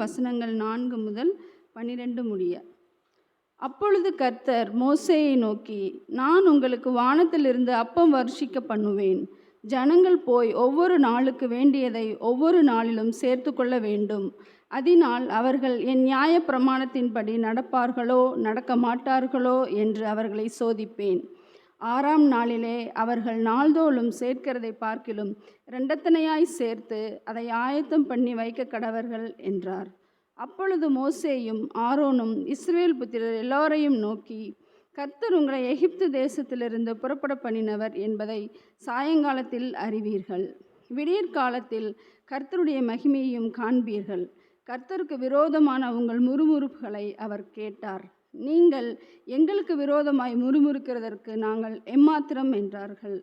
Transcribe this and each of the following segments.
வசனங்கள் 4 முதல் 12 முடிய. அப்பொழுது கர்த்தர் மோசேயை நோக்கி, நான் உங்களுக்கு வானத்திலிருந்து அப்பம் வருஷிக்க பண்ணுவேன். ஜனங்கள் போய் ஒவ்வொரு நாளுக்கு வேண்டியதை ஒவ்வொரு நாளிலும் சேர்த்து கொள்ள வேண்டும். அதனால் அவர்கள் என் நியாய பிரமாணத்தின்படி நடப்பார்களோ நடக்க மாட்டார்களோ என்று அவர்களை சோதிப்பேன். 6ஆம் நாளிலே அவர்கள் நாள்தோறும் சேர்க்கிறதை பார்க்கிலும் இரண்டத்தனையாய் சேர்த்து அதை ஆயத்தம் பண்ணி வைக்க கடவர்கள் என்றார். அப்பொழுது மோசேயும் ஆரோனும் இஸ்ரவேல் புத்திரர் எல்லோரையும் நோக்கி, கர்த்தர் உங்களை எகிப்து தேசத்திலிருந்து புறப்பட பண்ணினவர் என்பதை சாயங்காலத்தில் அறிவீர்கள். விடியற்காலத்தில் கர்த்தருடைய மகிமையையும் காண்பீர்கள். கர்த்தருக்கு விரோதமான உங்கள் முறுமுறுப்புகளை அவர் கேட்டார். நீங்கள் எங்களுக்கு விரோதமாய் முறுமுறுக்கிறதற்கு நாங்கள் எம்மாத்திரம் என்றார்கள்.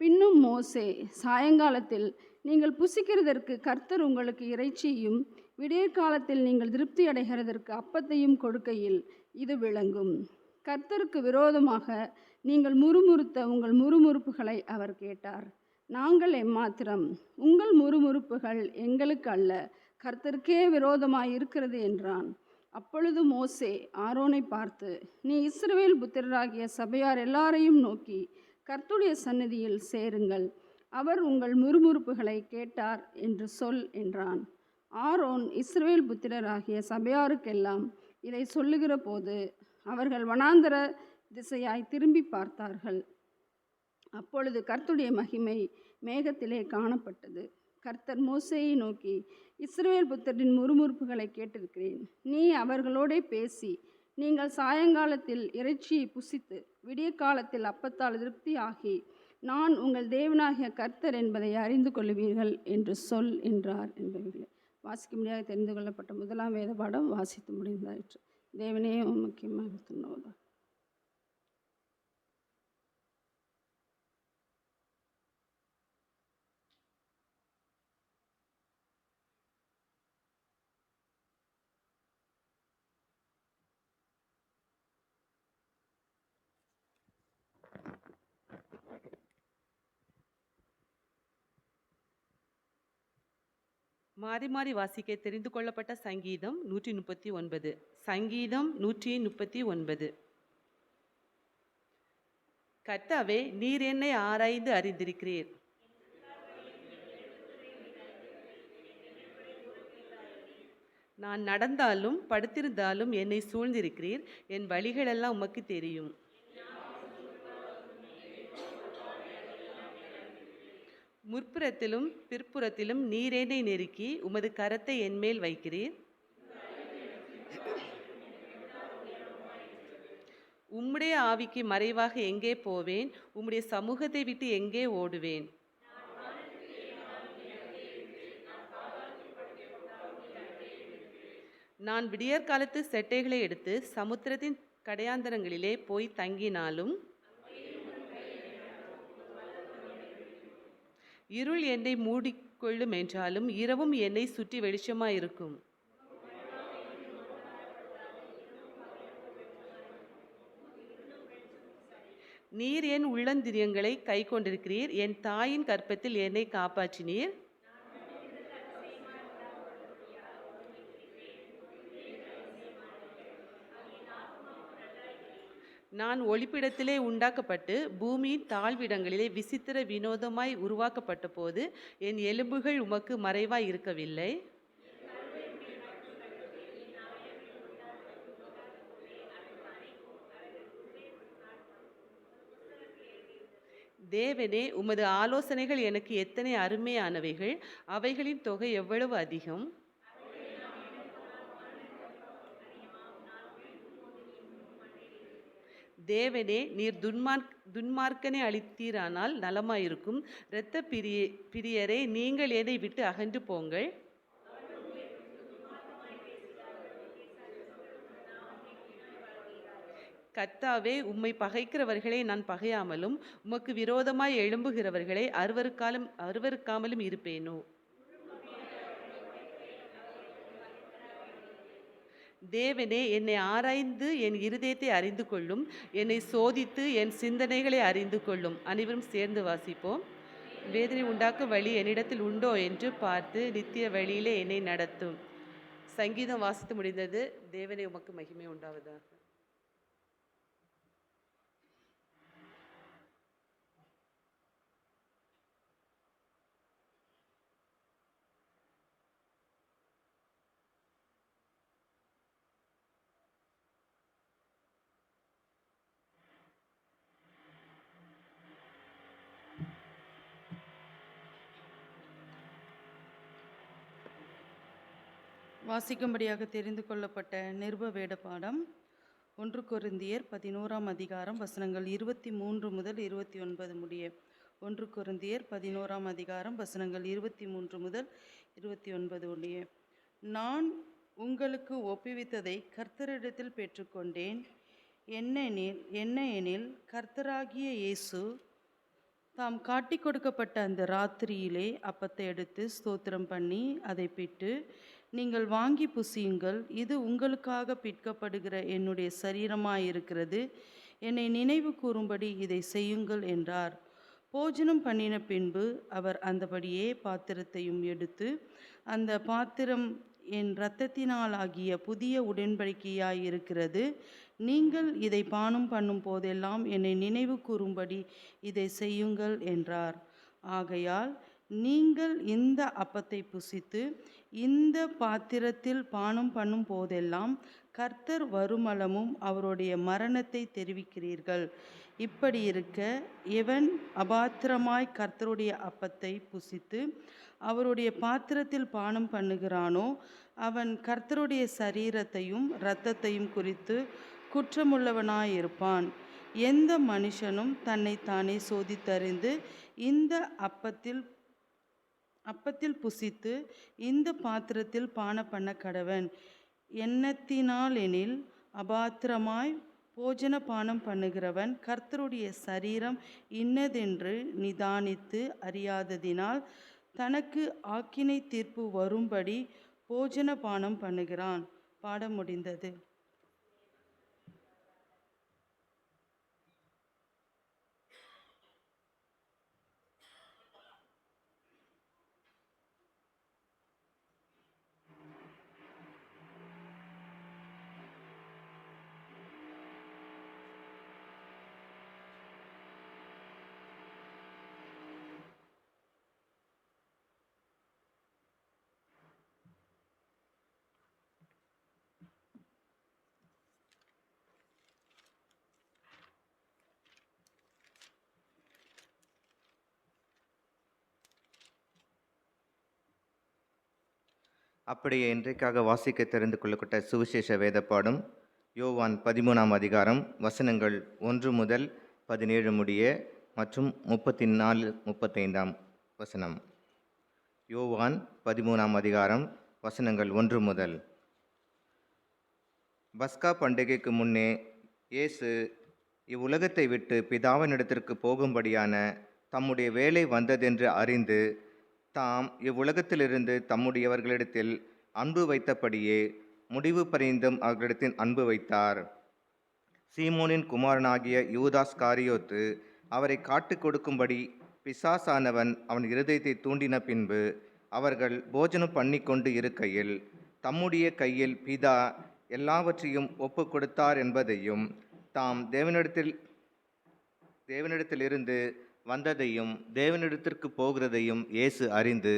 பின்னும் மோசே, சாயங்காலத்தில் நீங்கள் புசிக்கிறதற்கு கர்த்தர் உங்களுக்கு இறைச்சியையும் விடியற்காலத்தில் நீங்கள் திருப்தி அடைகிறதற்கு அப்பத்தையும் கொடுக்கையில் இது விளங்கும். கர்த்தருக்கு விரோதமாக நீங்கள் முறுமுறுத்த உங்கள் முறுமுறுப்புகளை அவர் கேட்டார். நாங்கள் எம்மாத்திரம்? உங்கள் முறுமுறுப்புகள் எங்களுக்கு அல்ல, கர்த்தருக்கே விரோதமாய் இருக்கிறது என்றான். அப்பொழுது மோசே ஆரோனை பார்த்து, நீ இஸ்ரவேல் புத்திரராகிய சபையார் எல்லாரையும் நோக்கி கர்த்தருடைய சந்நிதியில் சேருங்கள், அவர் உங்கள் முறுமுறுப்புகளை கேட்டார் என்று சொல் என்றான். ஆரோன் இஸ்ரவேல் புத்திரராகிய சபையாருக்கெல்லாம் இதை சொல்லுகிற போது அவர்கள் வனாந்தர திசையாய் திரும்பி பார்த்தார்கள். அப்பொழுது கர்த்தருடைய மகிமை மேகத்திலே காணப்பட்டது. கர்த்தர் மோசேயை நோக்கி, இஸ்ரவேல் புத்திரரின் முறுமுறுப்புகளை கேட்டிருக்கிறேன். நீ அவர்களோடே பேசி, நீங்கள் சாயங்காலத்தில் இறைச்சியை புசித்து விடிய காலத்தில் அப்பத்தால் திருப்தி ஆகி நான் உங்கள் தேவனாகிய கர்த்தர் என்பதை அறிந்து கொள்வீர்கள் என்று சொல் என்றார் என்பவர்களே. வாசிக்க முடியாது தெரிந்து கொள்ளப்பட்ட முதலாம் வேத பாடம் வாசித்து முடிந்தாயிற்று. தேவனே முக்கியமாக சொன்னோதான். மாறி மாறி வாசிக்க தெரிந்து கொள்ளப்பட்ட சங்கீதம் 139. சங்கீதம் 139. கர்த்தாவே, நீர் என்னை ஆராய்ந்து அறிந்திருக்கிறீர். நான் நடந்தாலும் படுத்திருந்தாலும் என்னை சூழ்ந்திருக்கிறீர். என் வழிகளெல்லாம் உமக்கு தெரியும். முற்புறத்திலும் பிற்புறத்திலும் நீரேனை நெருக்கி உமது கரத்தை என்மேல் வைக்கிறீர். உம்முடைய ஆவிக்கு மறைவாக எங்கே போவேன்? உம்முடைய சமூகத்தை விட்டு எங்கே ஓடுவேன்? நான் விடியற்காலத்து செட்டைகளை எடுத்து சமுத்திரத்தின் கடையாந்தரங்களிலே போய் தங்கினாலும் இருள் என்னை மூடிக்கொள்ளும் என்றாலும் இரவும் என்னை சுற்றி வெளிச்சமாயிருக்கும். நீர் என் உள்ளந்திரியங்களை கை கொண்டிருக்கிறீர். என் தாயின் கற்பத்தில் என்னை காப்பாற்றினீர். நான் ஒளிப்பிடத்திலே உண்டாக்கப்பட்டு பூமியின் தாழ்விடங்களிலே விசித்திர வினோதமாய் உருவாக்கப்பட்ட போது என் எலும்புகள் உமக்கு மறைவாய் இருக்கவில்லை. தேவனே, உமது ஆலோசனைகள் எனக்கு எத்தனை அருமையானவைகள்! அவைகளின் தொகை எவ்வளவு அதிகம்! தேவனே, நீர் துன்மார்க்கனை அழித்தீரானால் நலமாயிருக்கும். இரத்த பிரியரே, நீங்கள் என்னை விட்டு அகன்று போங்கள். கர்த்தாவே, உம்மை பகைக்கிறவர்களை நான் பகையாமலும் உமக்கு விரோதமாய் எழும்புகிறவர்களை அருவருக்காமலும் இருப்பேனோ? தேவனே, என்னை ஆராய்ந்து என் இருதயத்தை அறிந்து கொள்ளும். என்னை சோதித்து என் சிந்தனைகளை அறிந்து கொள்ளும். அனைவரும் சேர்ந்து வாசிப்போம். வேதனை உண்டாக்கும் வழி என்னிடத்தில் உண்டோ என்று பார்த்து நித்திய வழியிலே என்னை நடத்தும். சங்கீதம் வாசித்து முடிந்தது. தேவனே உமக்கு மகிமை உண்டாவதாக. வாசிக்கும்படியாக தெரிந்து கொள்ளப்பட்ட நிருப வேத பாடம் 1 கொரிந்தியர் 11ஆம் அதிகாரம் வசனங்கள் 23 முதல் 29 முடிய. 1 கொரிந்தியர் 11ஆம் அதிகாரம் வசனங்கள் 23 முதல் 29 முடிய. நான் உங்களுக்கு ஒப்புவித்ததை கர்த்தரிடத்தில் பெற்றுக்கொண்டேன். என்ன எனில் கர்த்தராகிய இயேசு தாம் காட்டிக் கொடுக்கப்பட்ட அந்த ராத்திரியிலே அப்பத்தை எடுத்து ஸ்தோத்திரம் பண்ணி அதை பிட்டு, நீங்கள் வாங்கி புசியுங்கள், இது உங்களுக்காக பிற்கப்படுகிற என்னுடைய சரீரமாயிருக்கிறது, என்னை நினைவு கூறும்படி இதை செய்யுங்கள் என்றார். போஜனம் பண்ணின பின்பு அவர் அந்தபடியே பாத்திரத்தையும் எடுத்து, அந்த பாத்திரம் என் இரத்தத்தினாலாகிய புதிய உடன்படிக்கையாயிருக்கிறது, நீங்கள் இதை பானம் பண்ணும் போதெல்லாம் என்னை நினைவு கூறும்படி இதை செய்யுங்கள் என்றார். ஆகையால் நீங்கள் இந்த அப்பத்தை புசித்து இந்த பாத்திரத்தில் பானம் பண்ணும் போதெல்லாம் கர்த்தர் வருமளவும் அவருடைய மரணத்தை தெரிவிக்கிறீர்கள். இப்படி இருக்க எவன் அபாத்திரமாய் கர்த்தருடைய அப்பத்தை புசித்து அவருடைய பாத்திரத்தில் பானம் பண்ணுகிறானோ அவன் கர்த்தருடைய சரீரத்தையும் இரத்தத்தையும் குறித்து குற்றமுள்ளவனாயிருப்பான். எந்த மனுஷனும் தன்னைத்தானே சோதித்தறிந்து இந்த அப்பத்தில் புசித்து இந்த பாத்திரத்தில் பான பண்ண கடவன். எண்ணத்தினாலெனில் அபாத்திரமாய் போஜன பானம் பண்ணுகிறவன் கர்த்தருடைய சரீரம் இன்னதென்று நிதானித்து அறியாததினால் தனக்கு ஆக்கினை தீர்ப்பு வரும்படி போஜன பானம் பண்ணுகிறான். பாடம் முடிந்தது. அப்படியே இன்றைக்காக வாசிக்க தெரிந்து கொள்ளப்பட்ட சுவிசேஷ வேத பாடம் யோவான் 13ஆம் அதிகாரம் வசனங்கள் 1 முதல் 17 முடிய மற்றும் 34-35 வசனம். யோவான் 13ஆம் அதிகாரம் வசனங்கள் 1 முதல். பஸ்கா பண்டிகைக்கு முன்னே இயேசு இவ்வுலகத்தை விட்டு பிதாவினிடத்திற்கு போகும்படியான தம்முடைய வேலை வந்ததென்று அறிந்து தாம் இவ்வுலகத்திலிருந்து தம்முடையவர்களிடத்தில் அன்பு வைத்தபடியே முடிவு பரிந்தும் அவர்களிடத்தில் அன்பு வைத்தார். சீமோனின் குமாரனாகிய யூதாஸ் காரியோத்து அவரை காட்டிக் கொடுக்கும்படி பிசாசானவன் அவன் இருதயத்தை தூண்டின பின்பு அவர்கள் போஜனம் பண்ணி கொண்டு இருக்கையில் தம்முடைய கையில் பிதா எல்லாவற்றையும் ஒப்பு கொடுத்தார் என்பதையும் தாம் தேவனிடத்திலிருந்து வந்ததையும் தேவனிடத்திற்கு போகிறதையும் இயேசு அறிந்து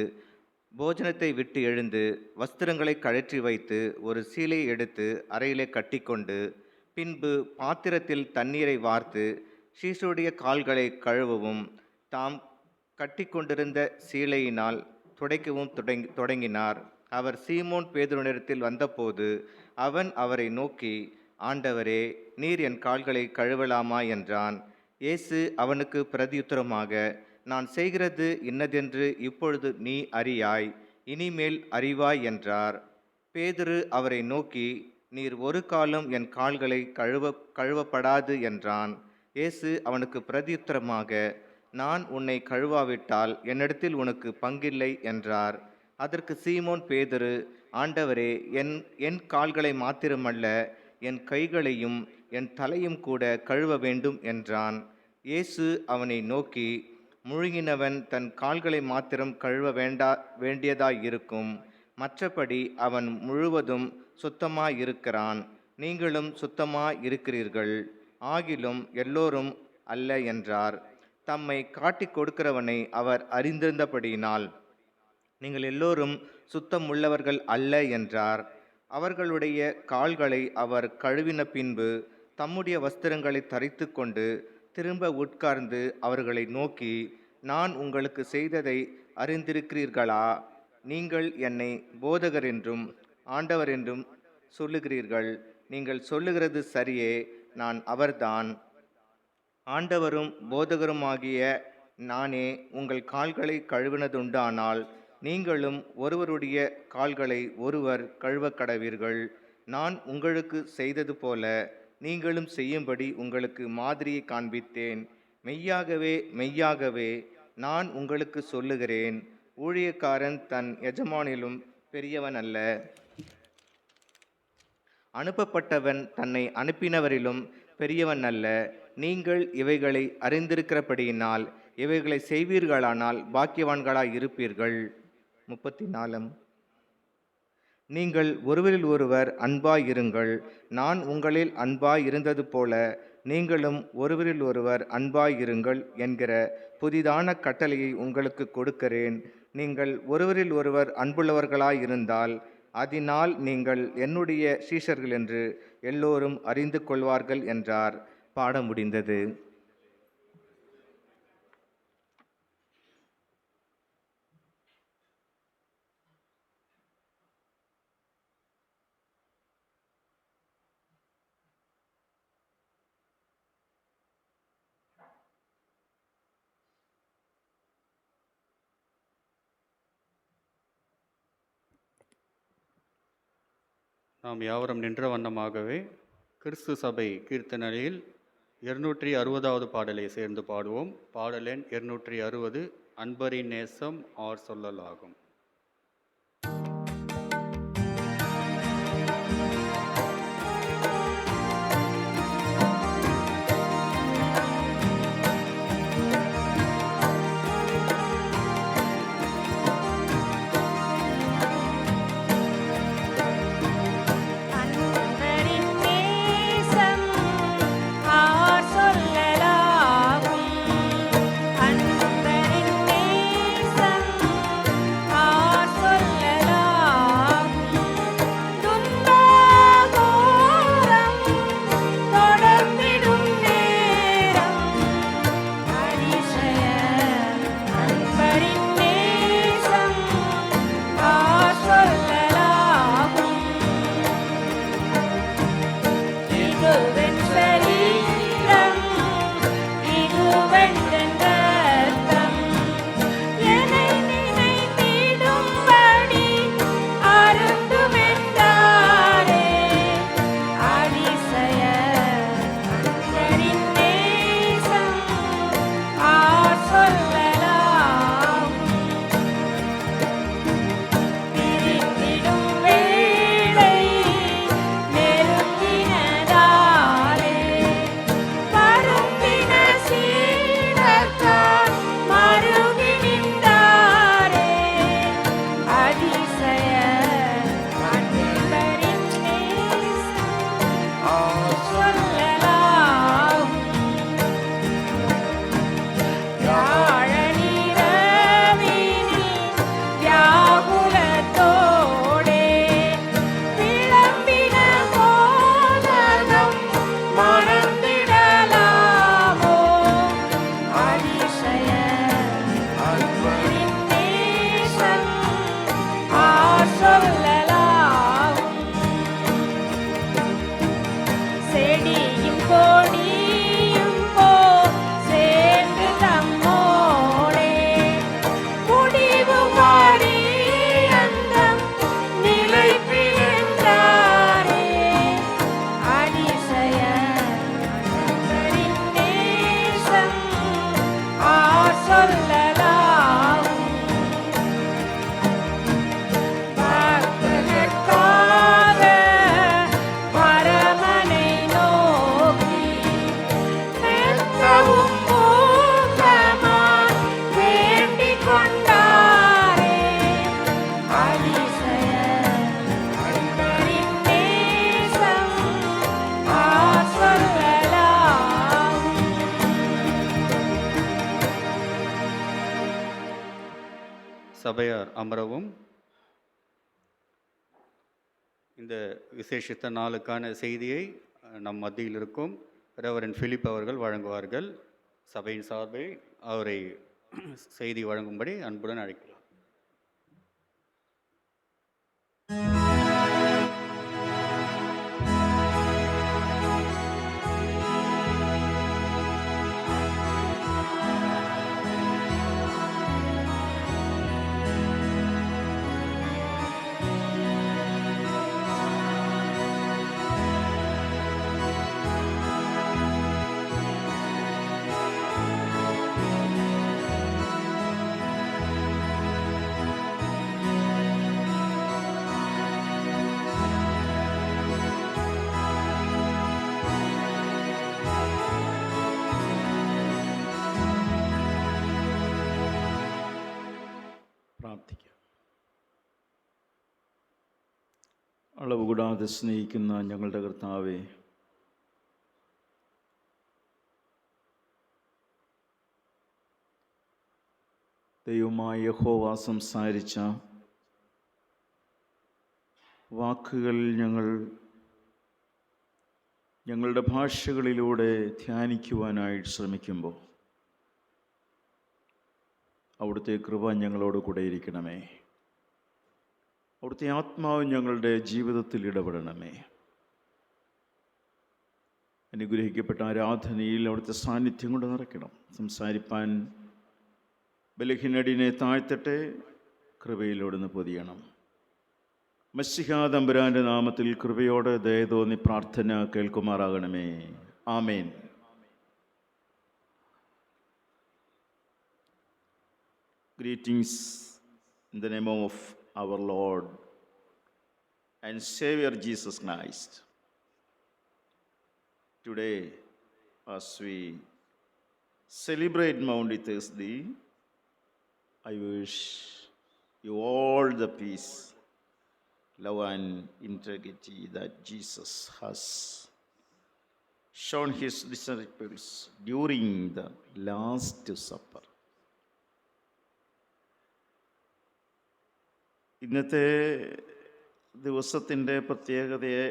போஜனத்தை விட்டு எழுந்து வஸ்திரங்களை கழற்றி வைத்து ஒரு சீலையை எடுத்து அறையிலே கட்டிக்கொண்டு பின்பு பாத்திரத்தில் தண்ணீரை வார்த்து சீஷருடைய கால்களை கழுவவும் தாம் கட்டிக்கொண்டிருந்த சீலையினால் துடைக்கவும் தொடங்கினார். அவர் சீமோன் பேதுருவினிடத்தில் வந்தபோது அவன் அவரை நோக்கி, ஆண்டவரே, நீர் என் கால்களை கழுவலாமா என்றான். இயேசு அவனுக்கு பிரதியுத்தரமாக, நான் செய்கிறது இன்னதென்று இப்பொழுது நீ அறியாய், இனிமேல் அறிவாய் என்றார். பேதுரு அவரை நோக்கி, நீர் ஒரு காலம் என் கால்களை கழுவப்படாது என்றான். இயேசு அவனுக்கு பிரதியுத்தரமாக, நான் உன்னை கழுவாவிட்டால் என்னிடத்தில் உனக்கு பங்கில்லை என்றார். அதற்கு சீமோன் பேதுரு, ஆண்டவரே, என் கால்களை மாத்திரமல்ல, என் கைகளையும் என் தலையும் கூட கழுவ வேண்டும் என்றான். இயேசு அவனை நோக்கி, முழுகினவன் தன் கால்களை மாத்திரம் கழுவ வேண்டியதாயிருக்கும், மற்றபடி அவன் முழுவதும் சுத்தமாயிருக்கிறான். நீங்களும் சுத்தமாயிருக்கிறீர்கள். ஆகிலும் எல்லோரும் அல்ல என்றார். தம்மை காட்டிக் கொடுக்கிறவனை அவர் அறிந்திருந்தபடியினால் நீங்கள் எல்லோரும் சுத்தமுள்ளவர்கள் அல்ல என்றார். அவர்களுடைய கால்களை அவர் கழுவின பின்பு தம்முடைய வஸ்திரங்களை தரித்து கொண்டு திரும்ப உட்கார்ந்து அவர்களை நோக்கி, நான் உங்களுக்கு செய்ததை அறிந்திருக்கிறீர்களா? நீங்கள் என்னை போதகர் என்றும் ஆண்டவர் என்றும் சொல்லுகிறீர்கள். நீங்கள் சொல்லுகிறது சரியே, நான் அவர்தான். ஆண்டவரும் போதகருமாகிய நானே உங்கள் கால்களை கழுவினதுண்டானால் நீங்களும் ஒருவருடைய கால்களை ஒருவர் கழுவக் கடவீர்கள். நான் உங்களுக்கு செய்தது போல நீங்களும் செய்யும்படி உங்களுக்கு மாதிரியை காண்பித்தேன். மெய்யாகவே மெய்யாகவே நான் உங்களுக்கு சொல்லுகிறேன், ஊழியக்காரன் தன் எஜமானிலும் பெரியவன் அல்ல, அனுப்பப்பட்டவன் தன்னை அனுப்பினவரிலும் பெரியவன் அல்ல. நீங்கள் இவைகளை அறிந்திருக்கிறபடியினால் இவைகளை செய்வீர்களானால் பாக்கியவான்களாய் இருப்பீர்கள். 34. நீங்கள் ஒருவரில் ஒருவர் அன்பாயிருங்கள். நான் உங்களில் அன்பாயிருந்தது போல நீங்களும் ஒருவரில் ஒருவர் அன்பாயிருங்கள் என்கிற புதிதான கட்டளையை உங்களுக்கு கொடுக்கிறேன். நீங்கள் ஒருவரில் ஒருவர் அன்புள்ளவர்களாயிருந்தால் அதனால் நீங்கள் என்னுடைய சீஷர்கள் என்று எல்லோரும் அறிந்து கொள்வார்கள் என்றார். பாடம் முடிந்தது. நாம் யாவரும் நின்ற வண்ணமாகவே கிறிஸ்து சபை கீர்த்தனையில் 260வது பாடலை சேர்ந்து பாடுவோம். பாடல் எண் 260, அன்பரின் நேசம் ஆர் சொல்லலாகும். அன்பரின் நேசம் சபையார் அமரவும். இந்த விசேஷித்த நாளுக்கான செய்தியை நம் மத்தியில் இருக்கும் ரெவரண்ட் பிலிப் அவர்கள் வழங்குவார்கள். சபையின் சார்பில் அவரை செய்தி வழங்கும்படி அன்புடன் அழைக்கலாம். പ്രാർത്ഥിക്കാം. അളവ് കൂടാതെ സ്നേഹിക്കുന്ന ഞങ്ങളുടെ കർത്താവേ, ദൈവമായ യഹോവ സംസാരിച്ച വാക്കുകൾ ഞങ്ങളുടെ ഭാഷകളിലൂടെ ധ്യാനിക്കുവാനായിട്ട് ശ്രമിക്കുമ്പോൾ അവിടുത്തെ കൃപ ഞങ്ങളോട് കൂടെ ഇരിക്കണമേ. അവിടുത്തെ ആത്മാവ് ഞങ്ങളുടെ ജീവിതത്തിൽ ഇടപെടണമേ. അനുഗ്രഹിക്കപ്പെട്ട ആരാധനയിൽ അവിടുത്തെ സാന്നിധ്യം കൊണ്ട് നിറയ്ക്കണം. സംസാരിപ്പാൻ ബലഹീനടിനെ താഴ്ത്തട്ടെ, കൃപയിലോടുന്ന് പൊതിയണം. മശിഹാ തമ്പുരാൻ്റെ നാമത്തിൽ കൃപയോടെ ദയ തോന്നി പ്രാർത്ഥന കേൾക്കുമാറാകണമേ. ആമേൻ. Greetings in the name of our Lord and Savior Jesus Christ. Today, as we celebrate Maundy Thursday, I wish you all the peace, love and integrity that Jesus has shown his disciples during the Last Supper. ഇന്നത്തെ ദിവസത്തിൻ്റെ പ്രത്യേകതയെ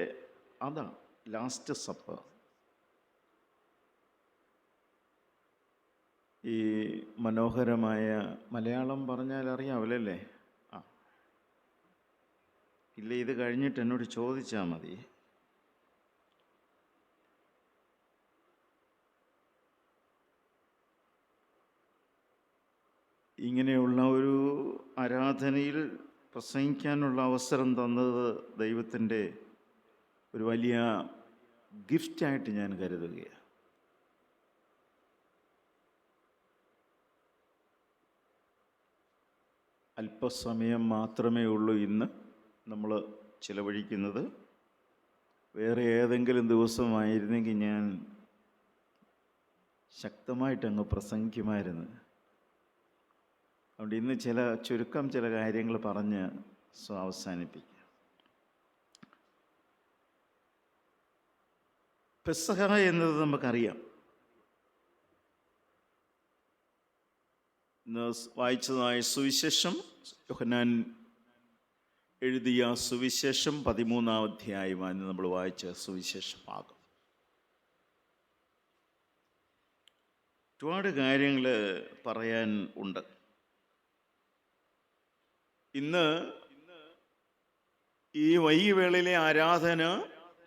അതാണ്, last supper. ഈ മനോഹരമായ മലയാളം പറഞ്ഞാൽ അറിയാമല്ലേ? ഇല്ല, ഇത് കഴിഞ്ഞിട്ട് എന്നോട് ചോദിച്ചാൽ മതി. ഇങ്ങനെയുള്ള ഒരു ആരാധനയിൽ പ്രസംഗിക്കാനുള്ള അവസരം തന്നത് ദൈവത്തിൻ്റെ ഒരു വലിയ ഗിഫ്റ്റായിട്ട് ഞാൻ കരുതുകയാണ്. അല്പസമയം മാത്രമേ ഉള്ളൂ ഇന്ന് നമ്മൾ ചിലവഴിക്കുന്നത്. വേറെ ഏതെങ്കിലും ദിവസമായിരുന്നെങ്കിൽ ഞാൻ ശക്തമായിട്ടങ്ങ് പ്രസംഗിക്കുമായിരുന്നു. അതുകൊണ്ട് ഇന്ന് ചില കാര്യങ്ങൾ പറഞ്ഞ് അവസാനിപ്പിക്കാം. പെസഹ എന്നത് നമുക്കറിയാം. ഇന്ന് വായിച്ചതായ സുവിശേഷം, യോഹന്നാൻ എഴുതിയ സുവിശേഷം 13-ാം അധ്യായമാണ് നമ്മൾ വായിച്ച സുവിശേഷമാകും. ഒരുപാട് കാര്യങ്ങൾ പറയാൻ ഉണ്ട്. ഇന്ന് ഈ വൈകിവേളയിലെ ആരാധന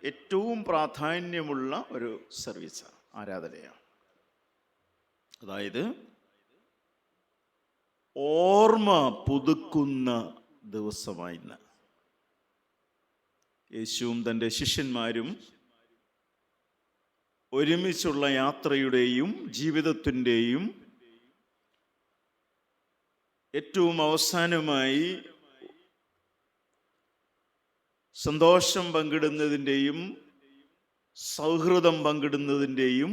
ഏറ്റവും പ്രാധാന്യമുള്ള ഒരു സർവീസാണ്, ആരാധനയാണ്. അതായത് ഓർമ്മ പുതുക്കുന്ന ദിവസമായി ഇന്ന്. യേശുവും തൻ്റെ ശിഷ്യന്മാരും ഒരുമിച്ചുള്ള യാത്രയുടെയും ജീവിതത്തിൻ്റെയും ഏറ്റവും അവസാനമായി സന്തോഷം പങ്കിടുന്നതിൻ്റെയും സൗഹൃദം പങ്കിടുന്നതിൻ്റെയും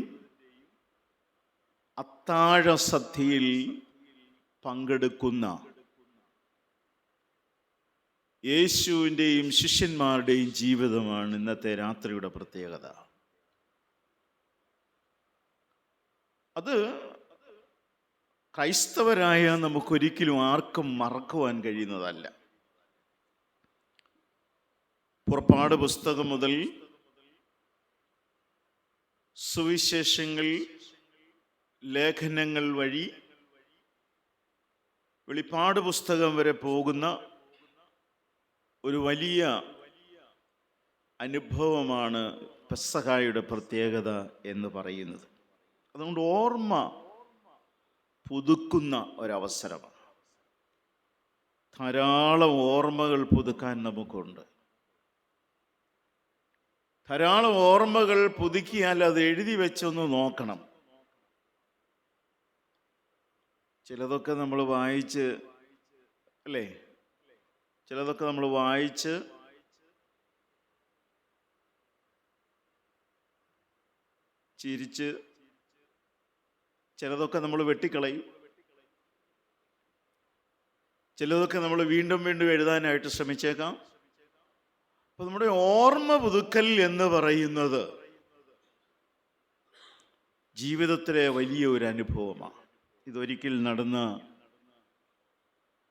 അത്താഴ സദ്യയിൽ പങ്കെടുക്കുന്ന യേശുവിൻ്റെയും ശിഷ്യന്മാരുടെയും ജീവിതമാണ് ഇന്നത്തെ രാത്രിയുടെ പ്രത്യേകത. അത് ക്രൈസ്തവരായ നമുക്കൊരിക്കലും ആർക്കും മറക്കുവാൻ കഴിയുന്നതല്ല. പുറപ്പാട് പുസ്തകം മുതൽ സുവിശേഷങ്ങൾ, ലേഖനങ്ങൾ വഴി വെളിപ്പാട് പുസ്തകം വരെ പോകുന്ന ഒരു വലിയ അനുഭവമാണ് പെസഹായുടെ പ്രത്യേകത എന്ന് പറയുന്നത്. അതുകൊണ്ട് ഓർമ്മ പുതുക്കുന്ന ഒരവസരമാണ്. ധാരാളം ഓർമ്മകൾ പുതുക്കാൻ നമുക്കുണ്ട്. ധാരാളം ഓർമ്മകൾ പുതുക്കിയാൽ അത് എഴുതി വെച്ചൊന്ന് നോക്കണം. ചിലതൊക്കെ നമ്മൾ വായിച്ച്, അല്ലേ, ചിലതൊക്കെ നമ്മൾ വായിച്ച് ചിരിച്ച്, ചിലതൊക്കെ നമ്മൾ വെട്ടിക്കളയും, ചിലതൊക്കെ നമ്മൾ വീണ്ടും വീണ്ടും എഴുതാനായിട്ട് ശ്രമിച്ചേക്കാം. അപ്പോൾ നമ്മുടെ ഓർമ്മ പുതുക്കൽ എന്ന് പറയുന്നത് ജീവിതത്തിലെ വലിയ ഒരു അനുഭവമാണ്. ഇതൊരിക്കൽ നടന്ന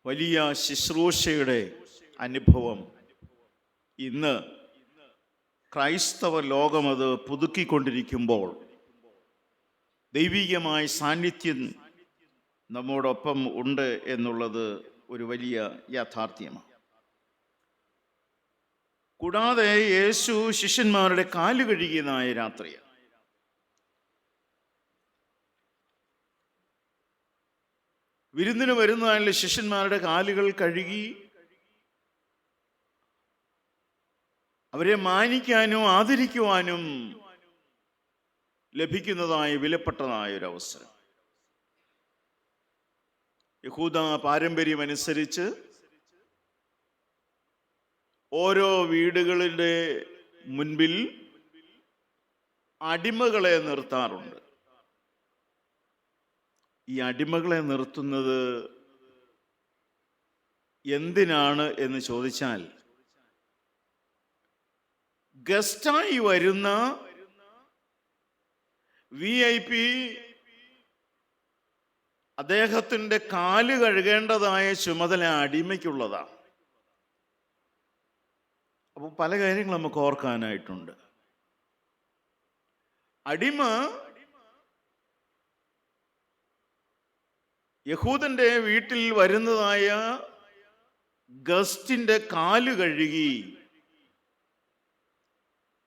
വലിയ ശുശ്രൂഷയുടെ അനുഭവം ഇന്ന് ക്രൈസ്തവ ലോകം അത് പുതുക്കിക്കൊണ്ടിരിക്കുമ്പോൾ ദൈവികമായ സാന്നിധ്യം നമ്മോടൊപ്പം ഉണ്ട് എന്നുള്ളത് ഒരു വലിയ യാഥാർത്ഥ്യമാണ്. കൂടാതെ യേശു ശിഷ്യന്മാരുടെ കാല് കഴുകിയതായ രാത്രിയാണ്. വിരുന്നിന് വരുന്നതായ ശിഷ്യന്മാരുടെ കാലുകൾ കഴുകി അവരെ മാനിക്കാനും ആദരിക്കുവാനും ലഭിക്കുന്നതായ വിലപ്പെട്ടതായ ഒരു അവസരം. യഹൂദ പാരമ്പര്യമനുസരിച്ച് ഓരോ വീടുകളുടെ മുൻപിൽ അടിമകളെ നിർത്താറുണ്ട്. ഈ അടിമകളെ നിർത്തുന്നത് എന്തിനാണ് എന്ന് ചോദിച്ചാൽ, ഗസ്റ്റായി വരുന്ന VIP അദ്ദേഹത്തിൻ്റെ കാല് കഴുകേണ്ടതായ ചുമതല അടിമയ്ക്കുള്ളതാണ്. അപ്പോൾ പല കാര്യങ്ങൾ നമുക്ക് ഓർക്കാനായിട്ടുണ്ട്. അടിമ യഹൂദന്റെ വീട്ടിൽ വരുന്നതായ ഗസ്റ്റിന്റെ കാല് കഴുകി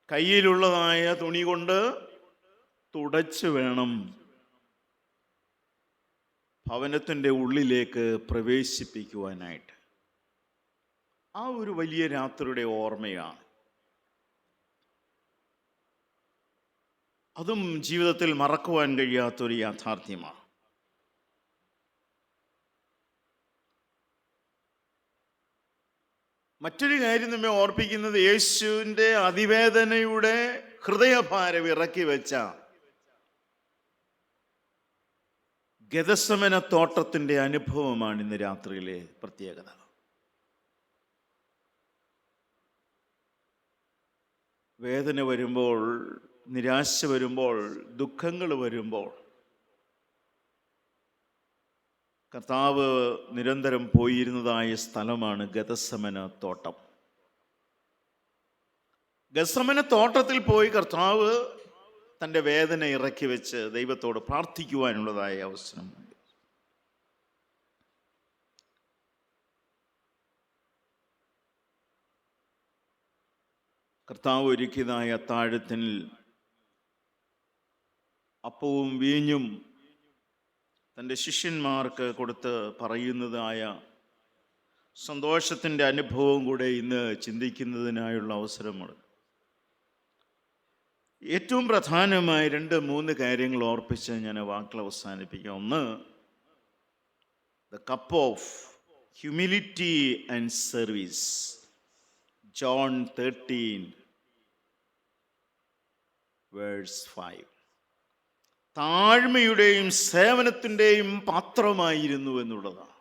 കയ്യിലുള്ളതായ തുണി കൊണ്ട് തുടച്ചു വേണം ഭവനത്തിൻ്റെ ഉള്ളിലേക്ക് പ്രവേശിപ്പിക്കുവാനായിട്ട്. ആ ഒരു വലിയ രാത്രിയുടെ ഓർമ്മയാണ്. അതും ജീവിതത്തിൽ മറക്കുവാൻ കഴിയാത്തൊരു യാഥാർത്ഥ്യമാണ്. മറ്റൊരു കാര്യം നമ്മെ ഓർപ്പിക്കുന്നത്, യേശുവിൻ്റെ അതിവേദനയുടെ ഹൃദയഭാരം ഇറക്കി വെച്ച ഗെത്സമന തോട്ടത്തിൻ്റെ അനുഭവമാണ് ഇന്ന് രാത്രിയിലെ പ്രത്യേകത. വേദന വരുമ്പോൾ, നിരാശ വരുമ്പോൾ, ദുഃഖങ്ങൾ വരുമ്പോൾ കർത്താവ് നിരന്തരം പോയിരുന്നതായ സ്ഥലമാണ് ഗെത്സമന തോട്ടം. ഗെത്സമന തോട്ടത്തിൽ പോയി കർത്താവ് തൻ്റെ വേദന ഇറക്കി വെച്ച് ദൈവത്തോട് പ്രാർത്ഥിക്കുവാനുള്ളതായ അവസരം. കർത്താവ് ഒരുക്കിയതായ അത്താഴത്തിൽ അപ്പവും വീഞ്ഞും തൻ്റെ ശിഷ്യന്മാർക്ക് കൊടുത്ത് പറയുന്നതായ സന്തോഷത്തിൻ്റെ അനുഭവം കൂടെ ഇന്ന് ചിന്തിക്കുന്നതിനായുള്ള അവസരമാണ്. ഏറ്റവും പ്രധാനമായ 2-3 കാര്യങ്ങൾ ഓർപ്പിച്ച് ഞാൻ വാക്കുകൾ അവസാനിപ്പിക്കാം. ഒന്ന്, the cup of humility and service, John 13:5. താഴ്മയുടെയും സേവനത്തിൻ്റെയും പാത്രമായിരുന്നു എന്നുള്ളതാണ്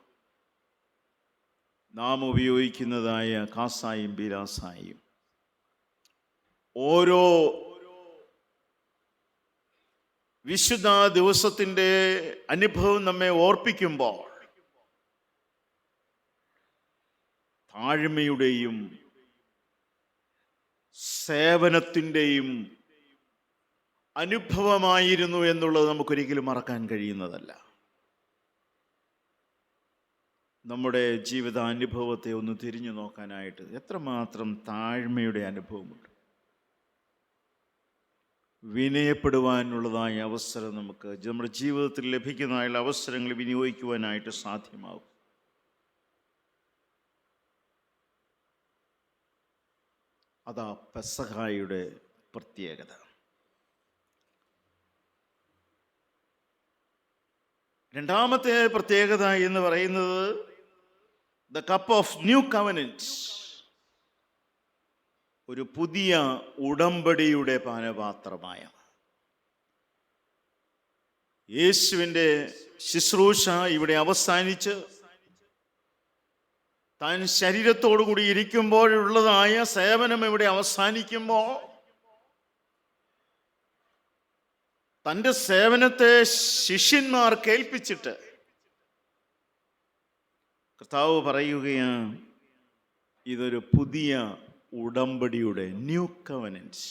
നാം ഉപയോഗിക്കുന്നതായ കാസായും ബിലാസായും. ഓരോ വിശുദ്ധ ദിവസത്തിൻ്റെ അനുഭവം നമ്മെ ഓർപ്പിക്കുമ്പോൾ താഴ്മയുടെയും സേവനത്തിൻ്റെയും അനുഭവമായിരുന്നു എന്നുള്ളത് നമുക്കൊരിക്കലും മറക്കാൻ കഴിയുന്നതല്ല. നമ്മുടെ ജീവിതാനുഭവത്തെ ഒന്ന് തിരിഞ്ഞു നോക്കാനായിട്ട് എത്രമാത്രം താഴ്മയുടെ അനുഭവമുണ്ട്. വിനയപ്പെടുവാനുള്ളതായ അവസരം നമുക്ക് നമ്മുടെ ജീവിതത്തിൽ ലഭിക്കുന്നതായുള്ള അവസരങ്ങൾ വിനിയോഗിക്കുവാനായിട്ട് സാധ്യമാകും. അതാ പെസഹായുടെ പ്രത്യേകത. രണ്ടാമത്തെ പ്രത്യേകത എന്ന് പറയുന്നത് the cup of new covenant, ഒരു പുതിയ ഉടമ്പടിയുടെ പാനപാത്രമായ യേശുവിൻ്റെ ശുശ്രൂഷ ഇവിടെ അവസാനിച്ച് താൻ ശരീരത്തോടു കൂടി ഇരിക്കുമ്പോഴുള്ളതായ സേവനം ഇവിടെ അവസാനിക്കുമ്പോൾ തൻ്റെ സേവനത്തെ ശിഷ്യന്മാർ കേൾപ്പിച്ചിട്ട് കർത്താവ് പറയുകയാണ്, ഇതൊരു പുതിയ ഉടമ്പടിയുടെ ന്യൂ കവനന്റ്,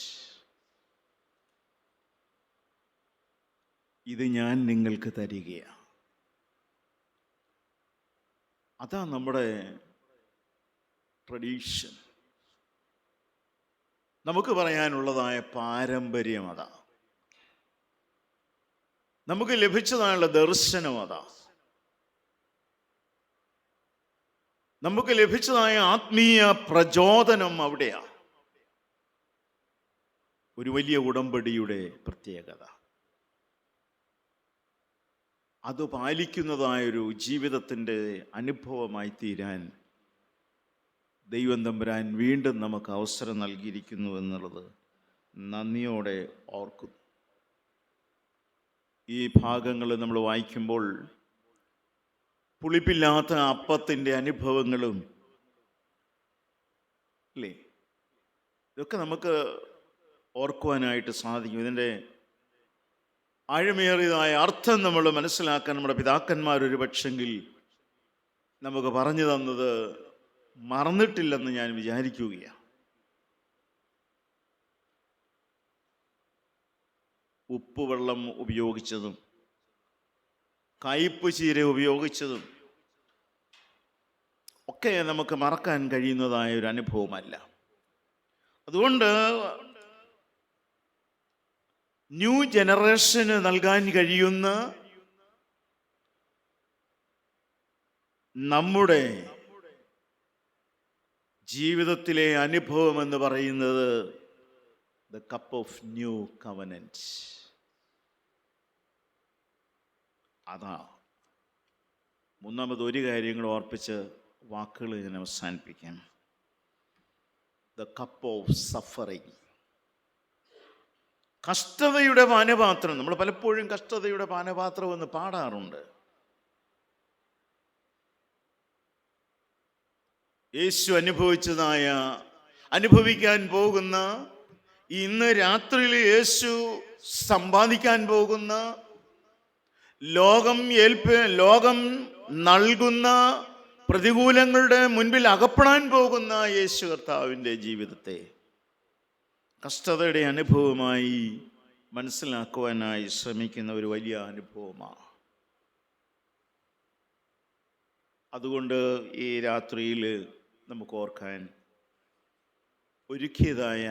ഇത് ഞാൻ നിങ്ങൾക്ക് തരികയാണ്. അതാ നമ്മുടെ ട്രഡീഷൻ, നമുക്ക് പറയാനുള്ളതായ പാരമ്പര്യം അതാ, നമുക്ക് ലഭിച്ചതായുള്ള ദർശനം അതാ, നമുക്ക് ലഭിച്ചതായ ആത്മീയ പ്രചോദനം അവിടെയാണ്. ഒരു വലിയ ഉടമ്പടിയുടെ പ്രത്യേകത അത് പാലിക്കുന്നതായൊരു ജീവിതത്തിൻ്റെ അനുഭവമായി തീരാൻ ദൈവം തമ്പുരാൻ വീണ്ടും നമുക്ക് അവസരം നൽകിയിരിക്കുന്നു എന്നുള്ളത് നന്ദിയോടെ ഓർക്കുന്നു. ഈ ഭാഗങ്ങൾ നമ്മൾ വായിക്കുമ്പോൾ പുളിപ്പില്ലാത്ത അപ്പത്തിൻ്റെ അനുഭവങ്ങളും അല്ലേ, ഇതൊക്കെ നമുക്ക് ഓർക്കുവാനായിട്ട് സാധിക്കും. ഇതിൻ്റെ ആഴമേറിയതായ അർത്ഥം നമ്മൾ മനസ്സിലാക്കാൻ നമ്മുടെ പിതാക്കന്മാരൊരു പക്ഷെങ്കിൽ നമുക്ക് പറഞ്ഞു തന്നത് മറന്നിട്ടില്ലെന്ന് ഞാൻ വിചാരിക്കുകയാണ്. ഉപ്പുവെള്ളം ഉപയോഗിച്ചതും കയ്പ് ചീര ഉപയോഗിച്ചതും ഒക്കെ നമുക്ക് മറക്കാൻ കഴിയുന്നതായ ഒരു അനുഭവമല്ല. അതുകൊണ്ട് ന്യൂ ജനറേഷന് നൽകാൻ കഴിയുന്ന നമ്മുടെ ജീവിതത്തിലെ അനുഭവം എന്ന് പറയുന്നത് the cup of new covenant. അതാ മൂന്നാമത് ഒരു കാര്യങ്ങൾ ഓർപ്പിച്ച് വാക്കുകൾ ഞാൻ അവസാനിപ്പിക്കാം. ദ കപ്പ് ഓഫ് സഫറിങ്, കഷ്ടതയുടെ പാനപാത്രം. നമ്മൾ പലപ്പോഴും കഷ്ടതയുടെ പാനപാത്രം എന്ന് പാടാറുണ്ട്. യേശു അനുഭവിക്കാൻ പോകുന്ന, ഇന്ന് രാത്രിയിൽ യേശു സമ്പാദിക്കാൻ പോകുന്ന, ലോകം നൽകുന്ന പ്രതികൂലങ്ങളുടെ മുൻപിൽ അകപ്പെടാൻ പോകുന്ന യേശു കർത്താവിൻ്റെ ജീവിതത്തെ കഷ്ടതയുടെ അനുഭവമായി മനസ്സിലാക്കുവാനായി ശ്രമിക്കുന്ന ഒരു വലിയ അനുഭവമാണ്. അതുകൊണ്ട് ഈ രാത്രിയിൽ നമുക്ക് ഓർക്കാൻ ഒരുക്കിയതായ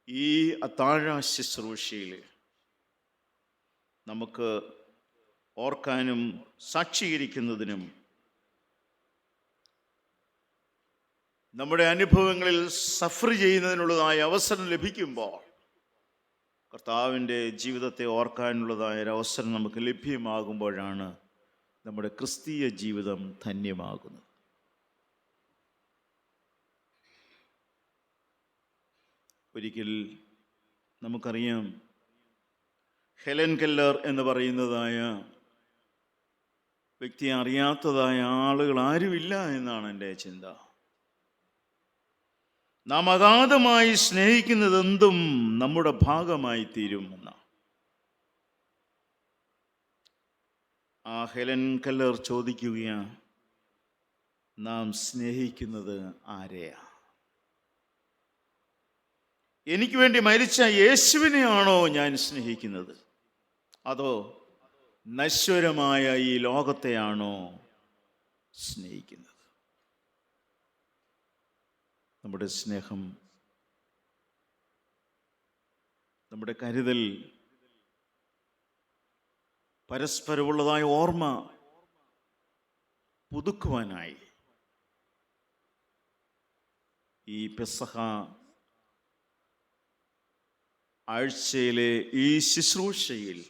ഈ അത്താഴ ശുശ്രൂഷയിൽ നമുക്ക് ഓർക്കാനും സാക്ഷീകരിക്കുന്നതിനും നമ്മുടെ അനുഭവങ്ങളിൽ സഫർ ചെയ്യുന്നതിനുള്ളതായ അവസരം ലഭിക്കുമ്പോൾ കർത്താവിൻ്റെ ജീവിതത്തെ ഓർക്കാനുള്ളതായ ഒരു അവസരം നമുക്ക് ലഭ്യമാകുമ്പോഴാണ് നമ്മുടെ ക്രിസ്തീയ ജീവിതം ധന്യമാകുന്നത്. ഒരിക്കൽ നമുക്കറിയാം, ഹെലൻ കെല്ലർ എന്ന് പറയുന്നതായ വ്യക്തിയെ അറിയാത്തതായ ആളുകൾ ആരുമില്ല എന്നാണ് എൻ്റെ ചിന്ത. നാം അഗാധമായി സ്നേഹിക്കുന്നതെന്തും നമ്മുടെ ഭാഗമായി തീരുമെന്ന്. ആ ഹെലൻ കെല്ലർ ചോദിക്കുകയാണ്, നാം സ്നേഹിക്കുന്നത് ആരെയാ? എനിക്ക് വേണ്ടി മരിച്ച യേശുവിനെയാണോ ഞാൻ സ്നേഹിക്കുന്നത്, അതോ നശ്വരമായ ഈ ലോകത്തെയാണോ സ്നേഹിക്കുന്നത്? നമ്മുടെ സ്നേഹം, നമ്മുടെ കരുതൽ, പരസ്പരമുള്ളതായ ഓർമ്മ പുതുക്കുവാനായി ഈ പെസഹ ആഴ്ചയിലെ ഈ ശുശ്രൂഷയിൽ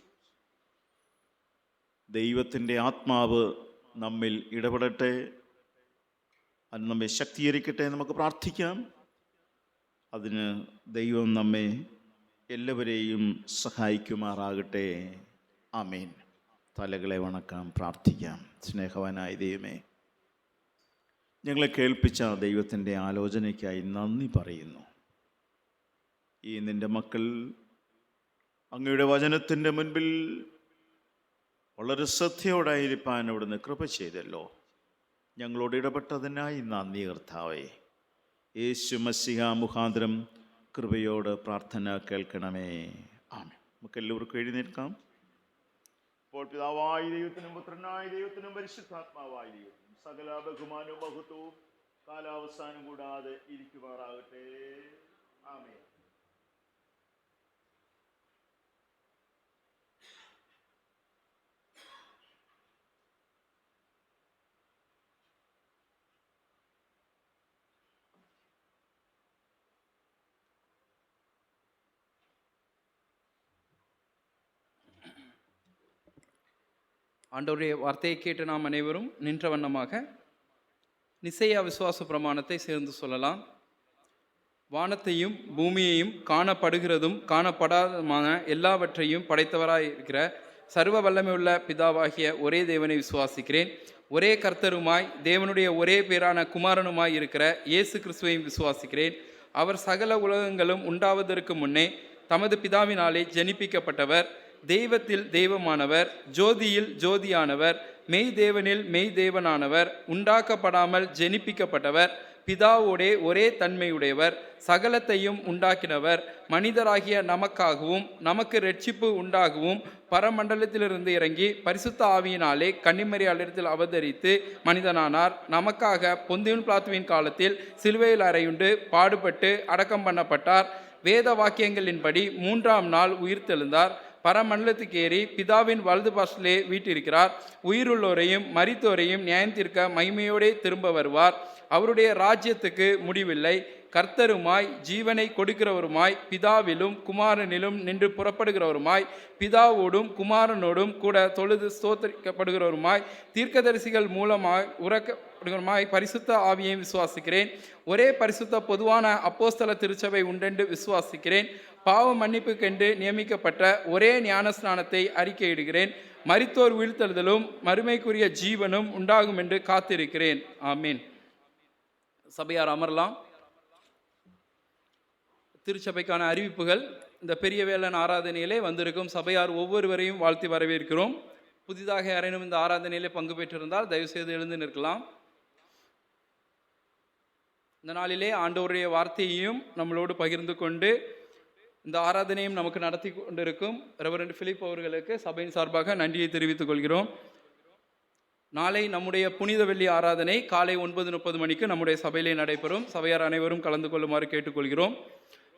ദൈവത്തിൻ്റെ ആത്മാവ് നമ്മിൽ ഇടപെടട്ടെ, അത് നമ്മെ ശക്തീകരിക്കട്ടെ. നമുക്ക് പ്രാർത്ഥിക്കാം. അതിന് ദൈവം നമ്മെ എല്ലാവരെയും സഹായിക്കുമാറാകട്ടെ. ആമേൻ. തലകളെ വണക്കാം, പ്രാർത്ഥിക്കാം. സ്നേഹവാനായ ദൈവമേ, ഞങ്ങളെ കേൾപ്പിച്ച ദൈവത്തിൻ്റെ ആലോചനയ്ക്കായി നന്ദി പറയുന്നു. ഈ നിൻ്റെ മക്കൾ അങ്ങയുടെ വചനത്തിൻ്റെ മുൻപിൽ വളരെ ശ്രദ്ധയോടായിരിക്കാൻ അവിടുന്ന് കൃപ ചെയ്തല്ലോ. ഞങ്ങളോട് ഇടപെട്ടതിനായി നന്ദി കർത്താവേ. യേശു മസിഹ മുഖാന്തരം കൃപയോട് പ്രാർത്ഥന കേൾക്കണമേ. ആമേൻ. നമുക്കെല്ലാവർക്കും എഴുന്നേൽക്കാം. ഇപ്പോൾ പിതാവായ ദൈവത്തിനും പുത്രനായ ദൈവത്തിനും പരിശുദ്ധാത്മാവായ ദൈവത്തിനും സകല ബഹുമാനവും മഹത്വവും കാലാവസാനം കൂടാതെ ഇരിക്കുമാറാകട്ടെ. ആമേൻ. ஆண்டவருடைய வார்த்தையை கேட்டு நாம் அனைவரும் நின்ற வண்ணமாக நிசையா விசுவாச பிரமாணத்தை சேர்ந்து சொல்லலாம். வானத்தையும் பூமியையும் காணப்படுகிறதும் காணப்படாததுமான எல்லாவற்றையும் படைத்தவராய் இருக்கிற சர்வ வல்லமையுள்ள பிதாவாகிய ஒரே தேவனை விசுவாசிக்கிறேன். ஒரே கர்த்தருமாய் தேவனுடைய ஒரே பேரான குமாரனுமாய் இருக்கிற இயேசு கிறிஸ்துவையும் விசுவாசிக்கிறேன். அவர் சகல உலகங்களும் உண்டாவதற்கு முன்னே தமது பிதாவினாலே ஜெனிப்பிக்கப்பட்டவர், தெய்வத்தில் தெய்வமானவர், ஜோதியில் ஜோதியானவர், மெய் தேவனில் மெய் தேவனானவர், உண்டாக்கப்படாமல் ஜெனிப்பிக்கப்பட்டவர், பிதாவோடே ஒரே தன்மையுடையவர், சகலத்தையும் உண்டாக்கினவர், மனிதராகிய நமக்காகவும் நமக்கு இரட்சிப்பு உண்டாகவும் பரமண்டலத்திலிருந்து இறங்கி பரிசுத்த ஆவியினாலே கன்னிமரியாளிடத்தில் அவதரித்து மனிதனானார். நமக்காக பொந்தியுன் பிலாத்துவின் காலத்தில் சிலுவையில் அறையுண்டு பாடுபட்டு அடக்கம் பண்ணப்பட்டார். வேத வாக்கியங்களின்படி 3ஆம் நாள் உயிர்த்தெழுந்தார். பரமண்டலத்துக்கு ஏறி பிதாவின் வலது பாஷிலே வீட்டிருக்கிறார். உயிருள்ளோரையும் மரித்தோரையும் நியாயம் தீர்க்க மகிமையோடே திரும்ப வருவார். அவருடைய ராஜ்யத்துக்கு முடிவில்லை. கர்த்தருமாய் ஜீவனை கொடுக்கிறவருமாய் பிதாவிலும் குமாரனிலும் நின்று புறப்படுகிறவருமாய் பிதாவோடும் குமாரனோடும் கூட தொழுது ஸ்தோத்திரிக்கப்படுகிறவருமாய் தீர்க்கதரிசிகள் மூலமாய் உறக்கப்படுகிறவருமாய் பரிசுத்த ஆவியை விசுவாசிக்கிறேன். ஒரே பரிசுத்த பொதுவான அப்போஸ்தல திருச்சபை உண்டென்று விசுவாசிக்கிறேன். பாவ மன்னிப்புக்கென்று நியமிக்கப்பட்ட ஒரே ஞானஸ்நானத்தை அறிக்கையிடுகிறேன். மரித்தோர் உயிர்த்தெழுதலும் மறுமைக்குரிய ஜீவனும் உண்டாகும் என்று காத்திருக்கிறேன். ஆமீன். சபையார் அமரலாம். திருச்சபைக்கான அறிவிப்புகள். இந்த பெரிய வேலன் ஆராதனையிலே வந்திருக்கும் சபையார் ஒவ்வொருவரையும் வாழ்த்தி வரவேற்கிறோம். புதிதாக யாரேனும் இந்த ஆராதனையிலே பங்கு பெற்றிருந்தால் தயவுசெய்து எழுந்து நிற்கலாம். இந்த நாளிலே ஆண்டவருடைய வார்த்தையையும் நம்மளோடு பகிர்ந்து கொண்டு இந்த ஆராதனையும் நமக்கு நடத்தி கொண்டிருக்கும் ரெவரண்ட் பிலிப் அவர்களுக்கு சபையின் சார்பாக நன்றியை தெரிவித்துக் கொள்கிறோம். நாளை நம்முடைய புனித வெள்ளி ஆராதனை காலை 9:30 மணிக்கு நம்முடைய சபையிலே நடைபெறும். சபையார் அனைவரும் கலந்து கொள்ளுமாறு கேட்டுக்கொள்கிறோம்.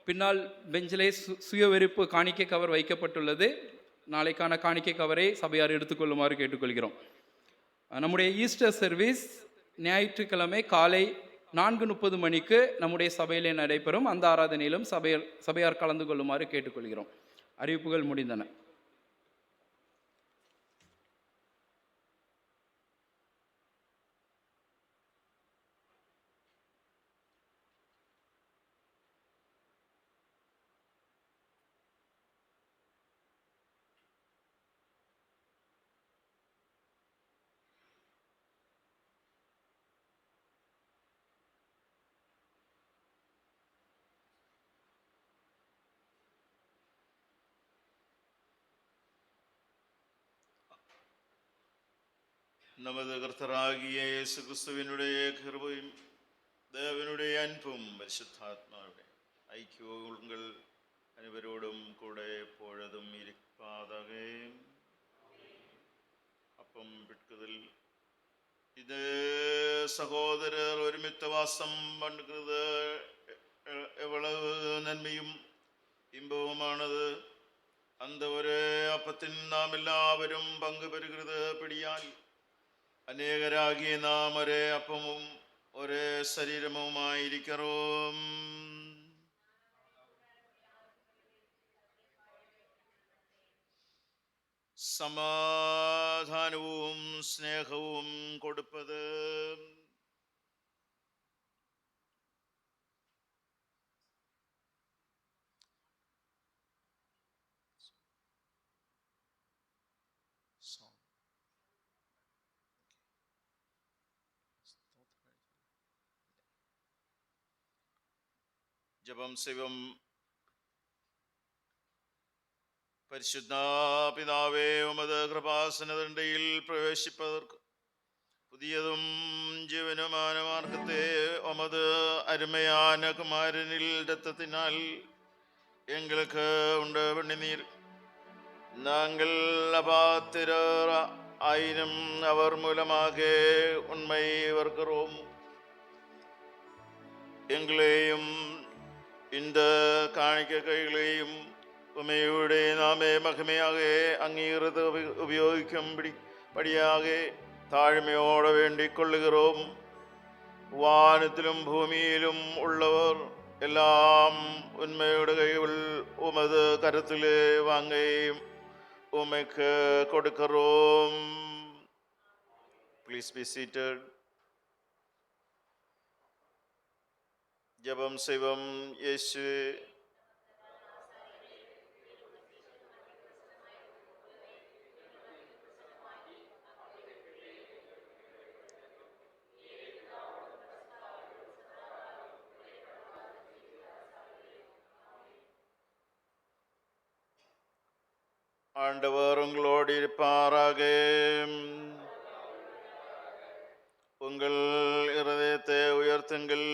பின்னால் பெஞ்சிலே சுய வெறுப்பு காணிக்கை கவர் வைக்கப்பட்டுள்ளது. நாளைக்கான காணிக்கை கவரை சபையார் எடுத்துக்கொள்ளுமாறு கேட்டுக்கொள்கிறோம். நம்முடைய ஈஸ்டர் சர்வீஸ் ஞாயிற்றுக்கிழமை காலை 4:30 மணிக்கு நம்முடைய சபையிலே நடைபெறும். அந்த ஆராதனையிலும் சபையார் கலந்து கொள்ளுமாறு கேட்டுக்கொள்கிறோம். அறிவிப்புகள் முடிந்தன. நமது கர்த்தராகிய இயேசு கிறிஸ்துவினுடைய கிருபையும் தேவனுடைய அன்பும் பரிசுத்தாத்மாவுடைய ஐக்கியமும் உங்கள் அனைவரோடும் கூட எப்பொழுதும் இருப்பதாக. അപ്പം പിടുക്കുതൽ ഇത് സഹോദരർ ഒരുമിത്ത വാസം പണ്ടുന്നത് എവളവ് നന്മയും ഇമ്പവുമാണത്. அந்த ஒரு அப்பத்தின் நாம் எல்லாவரும் பங்கு பெறுகிறது பிடியால் அநேகராகிய நாம் ஒரே அப்பமும் ஒரே ശരീരവുമായിരിக்கிறோம். സമാധാനവും സ്നേഹവും കൊടുപ്പത് ജപം ശിവം. പരിശുദ്ധ പിതാവേ, ഉമത് കൃപാസനദണ്ഡയിൽ പ്രവേശിപ്പവർക്ക് പുതിയതും ജീവനുமான മാർഗത്തെ ഉമത് അരുമயான കുമാരനിൽ രക്തത്തിനാൽ எங்களுக்கு உண்டு பண்ணினீர். நாங்கள் அபாத்திரர் ஆயினும் அவர் மூலமாக உண்மை வருகிறோம். எங்களையும் இந்த காணிக்கைகளையும் உமையோടെ നാമേ മഹിമയാക അംഗീകൃത ഉപയോഗിക്കുംപടിയാക താഴ്മയോടെ വേണ്ടിക്കൊള്ളുகிறோம். വാനത്തിലും ഭൂമിയിലും ഉള്ളവർ എല്ലാം ഉന്മയുടെ കൈകൾ ഉമത് കരത്തിലെ വാങ്ങയും ഉമയ്ക്ക് കൊടുக்கிறோம். Please be seated. ജപം ശിവം. യേശുവേ, ஆண்டவர் உங்களோடு இருப்பாராக. உங்கள் இருதயத்தை உயர்த்துங்கள்.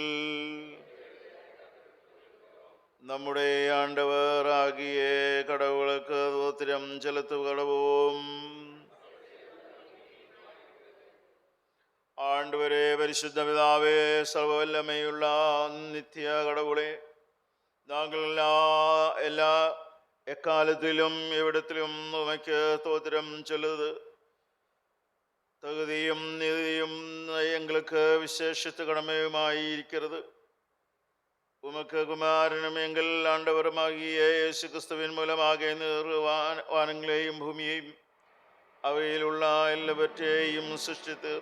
നമ്മുടെ ஆண்டவர் ஆகிய கடவுளுக்கு ஸ்தோத்திரம் செலுத்துகிறோம். ஆண்டவரே, പരിശുദ്ധ പിതാവേ, സർവവല്ലമയുള്ള നിത്യ കടവുളെ, നാങ്ങൾ എല്ലാ എക്കാലത്തിലും എവിടത്തിലും ഉമയ്ക്ക് സ്തോത്രം ചൊല്ലുത് தகுதியும் நீதியும் எங்களுக்கு விசேஷித்த கடமையுமாய் இருக்கிறது. உமக்கு குமாரனும் எங்கள் ஆண்டவருமாகிய இயேசு கிறிஸ்துவின் மூலமாக வானங்களையும் பூமியையும் അവയിൽ ഉള്ള എല്ലാവற்றைയും സൃഷ്ടിത്ത്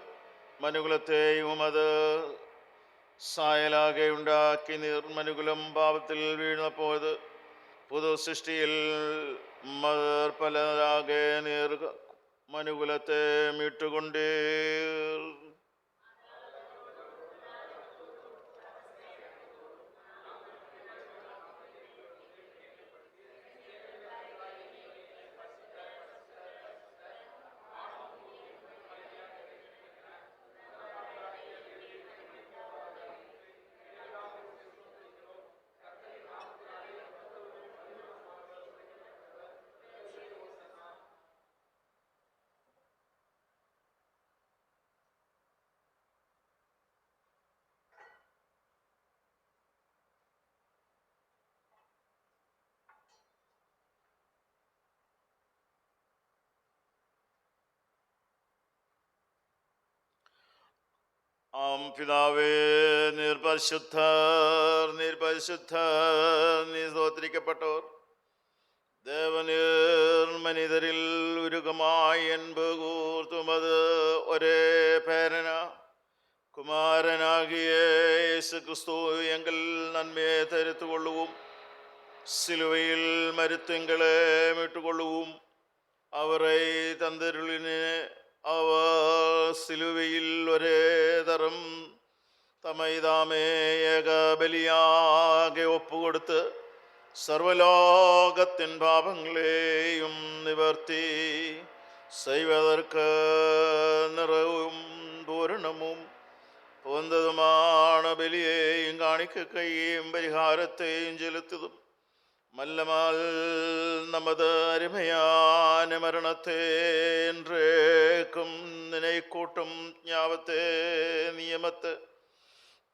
മനുകുലത്തെയും അത് സായലാകെ ഉണ്ടാക്കി മനുകുലം പാപത്തിൽ വീണപ്പോയത് പുതു സൃഷ്ടിയിൽ പലരാകെ മനുകുലത്തെ മീട്ടുകൊണ്ടേ. ആം പിതാവേ, നീർ പരിശുദ്ധർ, നീർ പരിശുദ്ധർ, നീ സ്തോത്രിക്കപ്പെട്ടോർ. ദേവനീർ മനിതരിൽ ഉരുകമായി അൻപ് കൂർത്തുമത് ഒരേ പേരന കുമാരനാകിയ യേശു ക്രിസ്തു എങ്കിൽ നന്മയെ തരുത്തുകൊള്ളുവും. സിലുവയിൽ മരുത്തെങ്കളെ மீட்டுக்கொள்ளுவும். அவரை தந்தருளினே. അവർ സിലുവയിൽ ഒരേ തരം തമൈതാമേ ഏകബലിയാകെ ഒപ്പുകൊടുത്ത് സർവലോകത്തിൻ പാപങ്ങളെയും നിവർത്തി செய்வதற்கு നിറവ് குர்பானைக்கு கையையும் பரிகாரத்தையும் செலுத்துதும் மல்லமால் நமது அருமையான மரணத்தை என்றேக்கும் நினை கூட்டும் ஞாபகத்தை நியமத்தை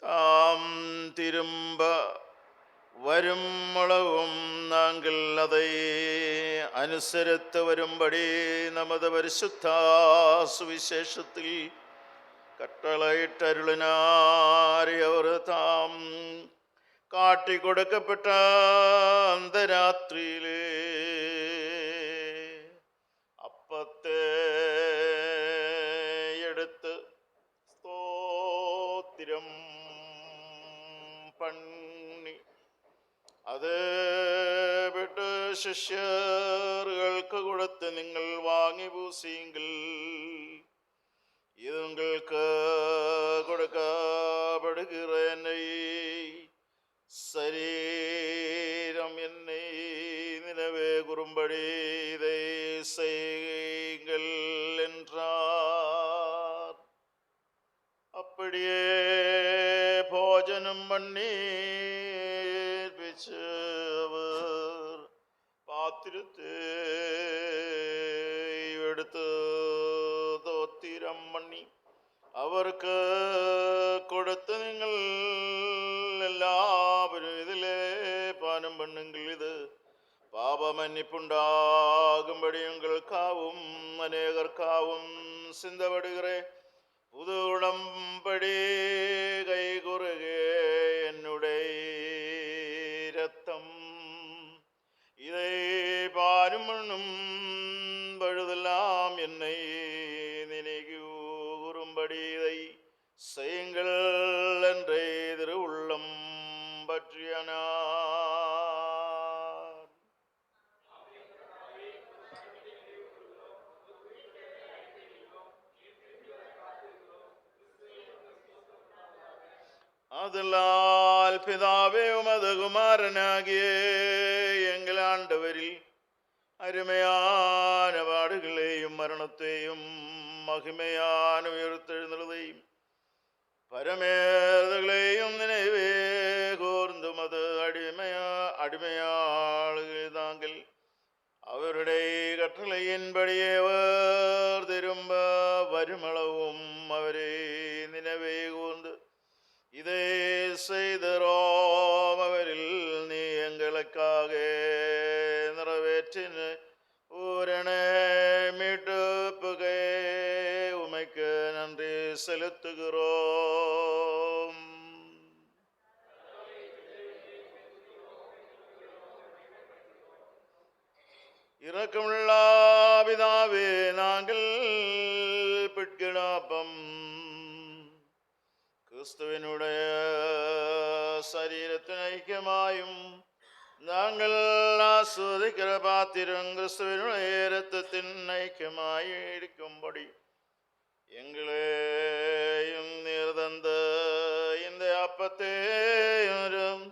தாம் திரும்ப വരും മുളവും നാങ്കിൽ அதை അനുസരിത്ത് വരുമ്പടി நமது പരിശുദ്ധ സുവിശേഷത്തിൽ കട്ടളയിട്ടരുളിനാരി അവർ താം കാട്ടിക്കൊടുക്കപ്പെട്ട അന്തരാത്രിയിലെ അപ്പത്തെ എടുത്ത് സ്തോത്രം പണി അത് വിട്ട് ശിഷ്യർക്ക് കൊടുത്ത് നിങ്ങൾ വാങ്ങി പൂസിയെങ്കിൽ ഇത് നിങ്ങൾക്ക് കൊടുക്കപ്പെടുകിற என்னை ശരീരം என்னை நினைவே கூறும்படி இதை செய்யுங்கள் என்றார். அப்படியே ഭോജനം பண்ணி அவர் பாத்திரத்தை எடுத்து தோத்திரம் பண்ணி അവർക്ക് കൊടുത്ത് നിങ്ങൾ എല്ലാവരും ഇതിലെ പാനം பண்ணுங்கள் ഇത് പാപമன்னிப்புണ്ടാകുம்படி உங்களுக்காவும் അനേകർക്കാവും சிந்தப்படுகிற புது உடம்படி கை குறுகே என்னுடைய இரத்தம் இதை பாரும் பண்ணும் பழுதெல்லாம் என்னை நினைவுறும்படி இதை செய்யுங்கள் என்றே திரு உள்ளம் பற்றியனார். அதலால் பிதாவே உமது குமாரனாகிய எங்கள் ஆண்டவரில் அருமையான பாடுகளையும் மரணத்தையும் மகிமையான உயர்த்தெழுந்ததையும் பரமேறுதலையும் நினைவே கூர்ந்தும் அது அடிமையாளுகள் தாங்கள் அவருடைய கட்டளையின்படியே அவர் திரும்ப வருமளவும் அவரை நினைவே கூர்ந்து இதை செய்தரோம் அவரில் நீ எங்களுக்காக நிறைவேற்றின பூரண மீட்புகை உமைக்கு நன்றி செலுத்துகிறோம். இரக்கமுள்ள பிதாவே, நாங்கள் பிட்கிடாப்பம் கிறிஸ்துவினுடைய சரீரத்தின் ஐக்கியமாயும் நாங்கள் ஆஸ்வதிக்கிற பாத்திரம் கிறிஸ்துவினுடைய இரத்தத்தின் ஐக்கியமாய் இருக்கும்படி எங்களையும் நீர் தந்த இந்த அப்பத்தையும்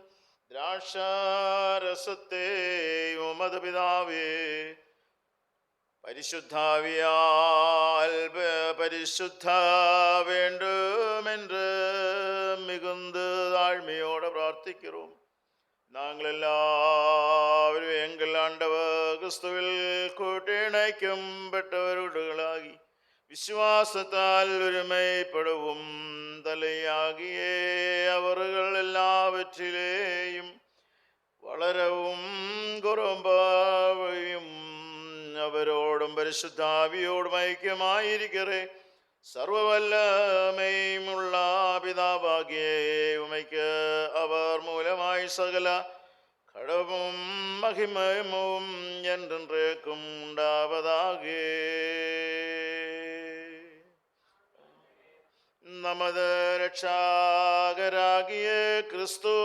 திராட்சரசத்தை உமது பிதாவே പരിശുദ്ധാവിയാൽ പരിശുദ്ധ വേണ്ടുമെന്ന് മികുந்து താഴ്മയോടെ പ്രാർത്ഥിக்கிறோம். நாங்கள் எல்லாവരും எங்கள் ஆண்டவர் கிறிஸ்துவில் கூட்டிணைக்கும் பெற்றவர்களாகி விசுவாசத்தால் ஒருமைப்படவும் தலையாகிய அவர்கள் எல்லாவற்றிலேயும் வளரவும் குறும்பாவையும் അവരോടും പരിശുദ്ധാവിയോടും ഐക്യമായിരിക്കറേ സർവവല്ലമയുമുള്ള പിതാവാകിയ ഉമയ്ക്ക് അവർ മൂലമായി സകല കടവും മഹിമയും என்றென்றைக்கும் ഉണ്ടാവതാകേ. நமது രക്ഷാകരാകിയ ക്രിസ്തു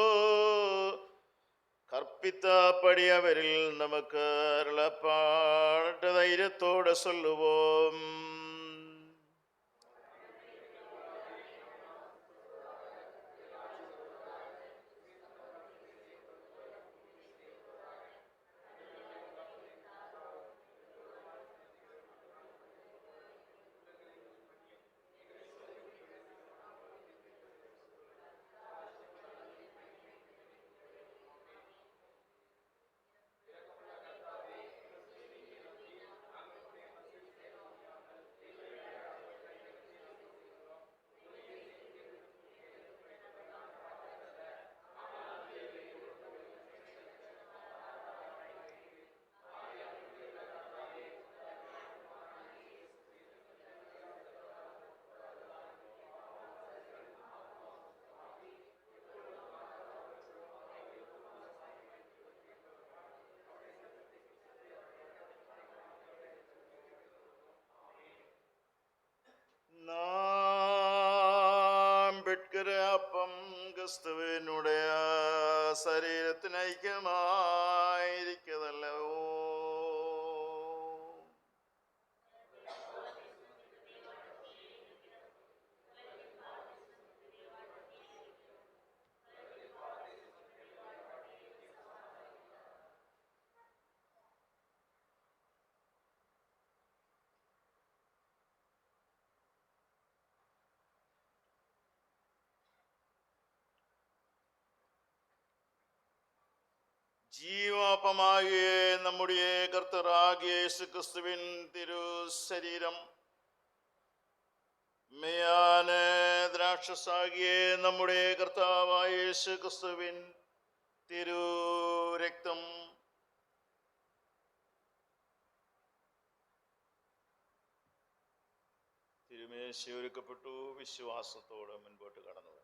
கற்பித்தபடி அவரில் நமக்கு அருளப்பாட்ட தைரியத்தோடு சொல்லுவோம். നാം പെട്கிற അപ്പം ക്രിസ്തുവിനുடைய ശരീരത്തിന് ഐക്യമായിരിക്കതല്ലോ. ജീവാപ്പമാകിയ നമ്മുടെ കർത്തരാകിയ യേശു ക്രിസ്തുവിൻ തിരു ശരീരം മെയ്യാന ദ്രാക്ഷസാകിയ നമ്മുടെ കർത്താവായ യേശു ക്രിസ്തുവിൻ തിരു രക്തം തിരുമേശ ഒരുക്കപ്പെട്ടു. വിശ്വാസത്തോടെ മുൻപോട്ട് കടന്നു.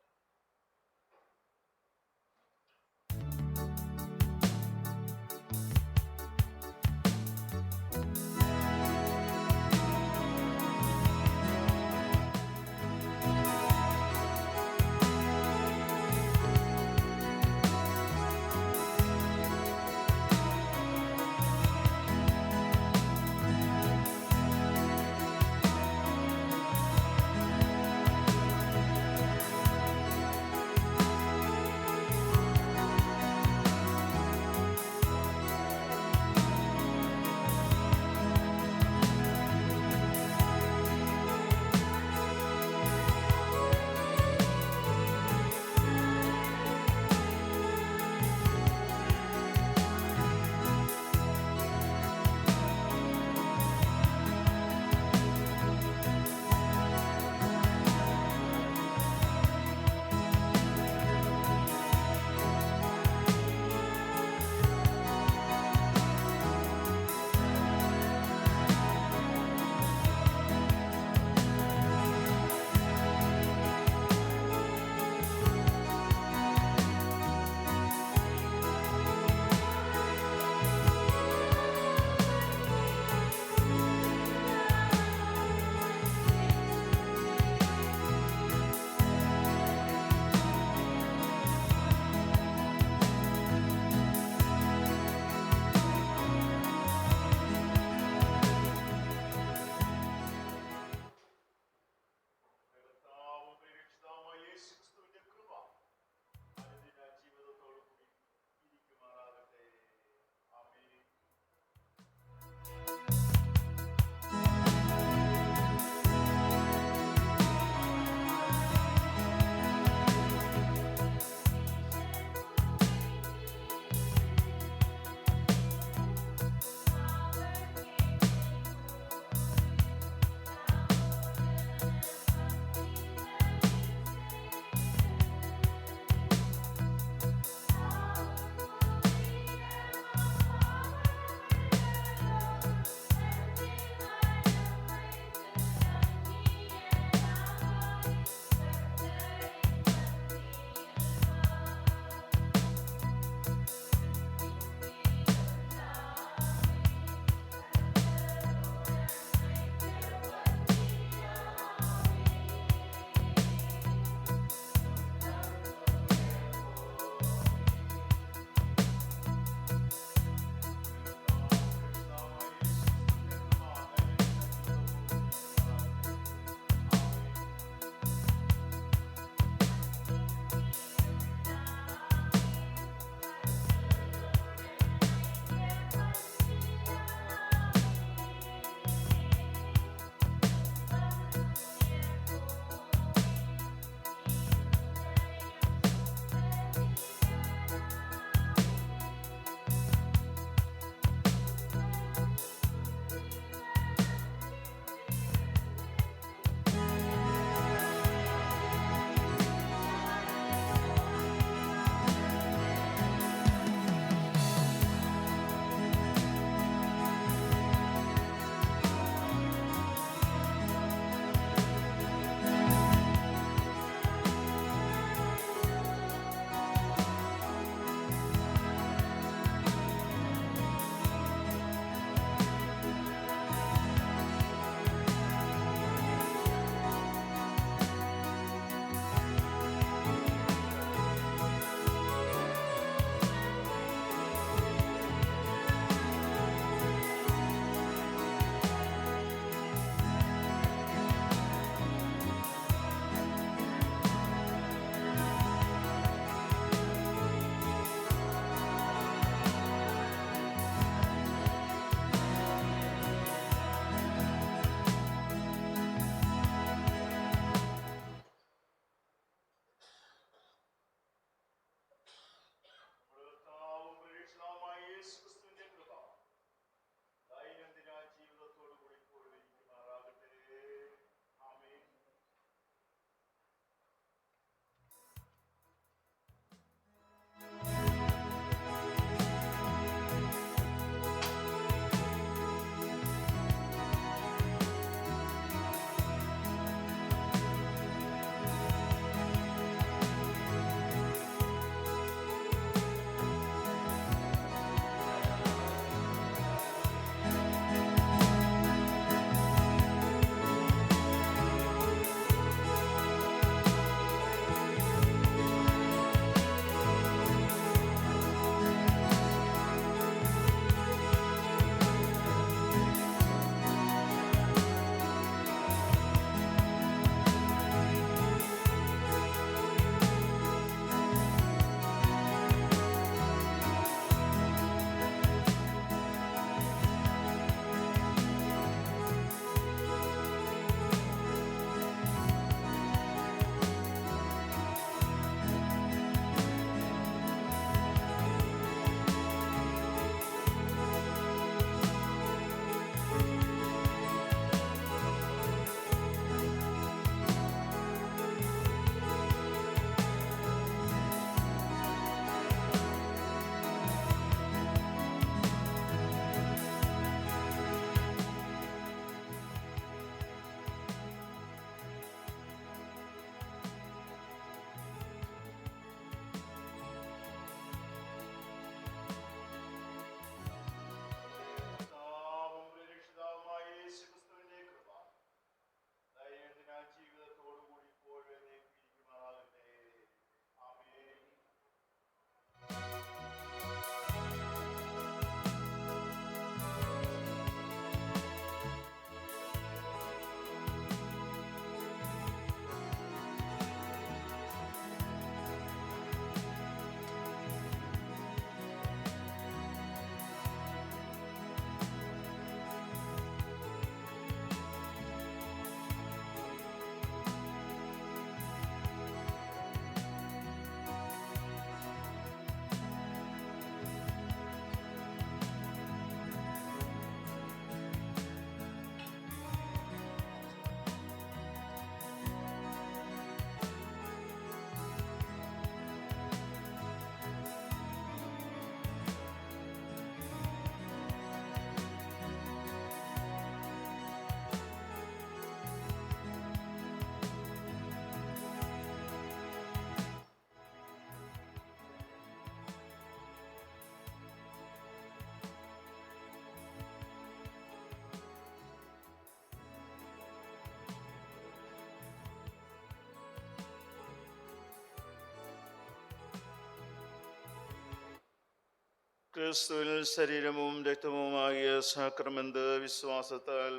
ക്രിസ്തുവിൽ ശരീരവും രക്തവുമാകിയ സാക്രമെന്ത് വിശ്വാസത്താൽ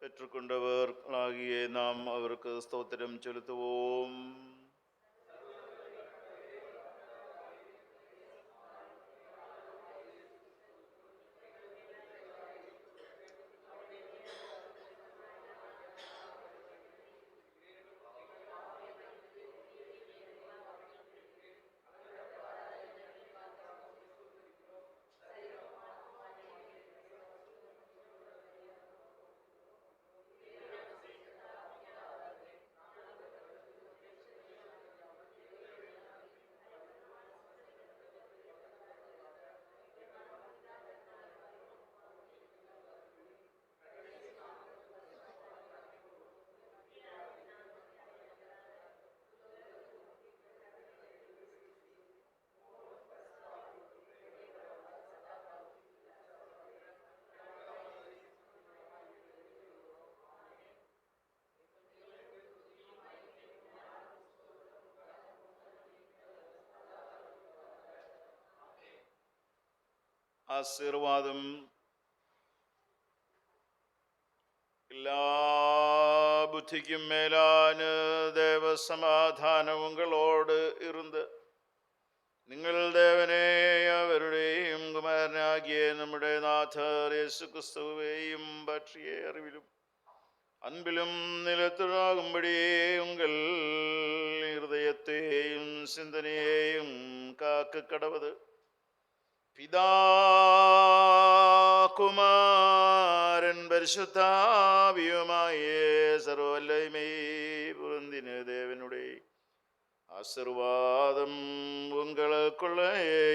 പെற்றுക്കൊണ്ടവർക്കാകിയ നാം അവർക്ക് സ്തോത്രം ചെലുത്തുவோம். ആശീർവാദം എല്ലാ புத்திக்கும் மேலான தேவ சமாதானம் உங்களோடு இருந்து നിങ്ങൾ ദേവനെ അവരുടെയും കുമാരനാകിയ നമ്മുടെ നാഥർ യേശു ക്രിസ്തുവേയും പற்றிയ അറിവിലും അൻപിലും നിലത്തുണ്ടാകുമ്പടിയേ ഉங்கள் ഹൃദയത്തെയും ചിന്തനയെയും കാക്ക കടവത് പിതാ കുമാരൻ പരിശുദ്ധാവിയുമായ സർവവല്ലമേ പൊന്തിന് ദേവനുടെ ஆசீர்வாதம் உங்களுக்குள்ளே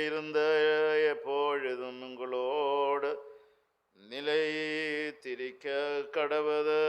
இருந்த எப்பொழுதும் உங்களோடு நிலைத்திருக்க கடவது.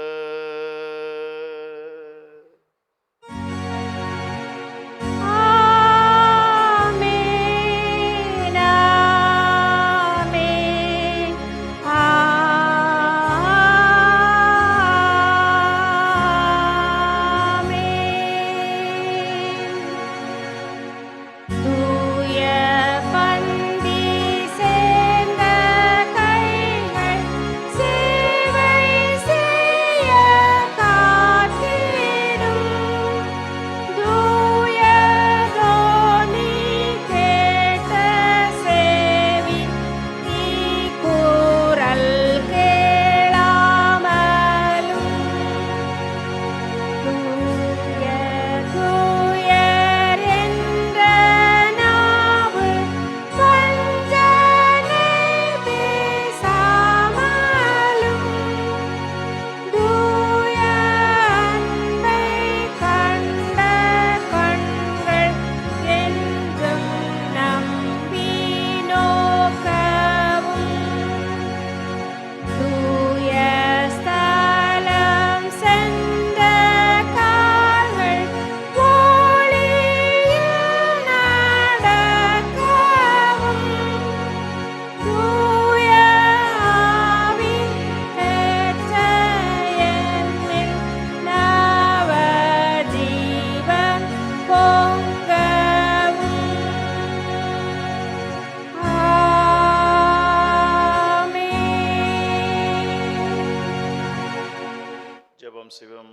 ശിവം.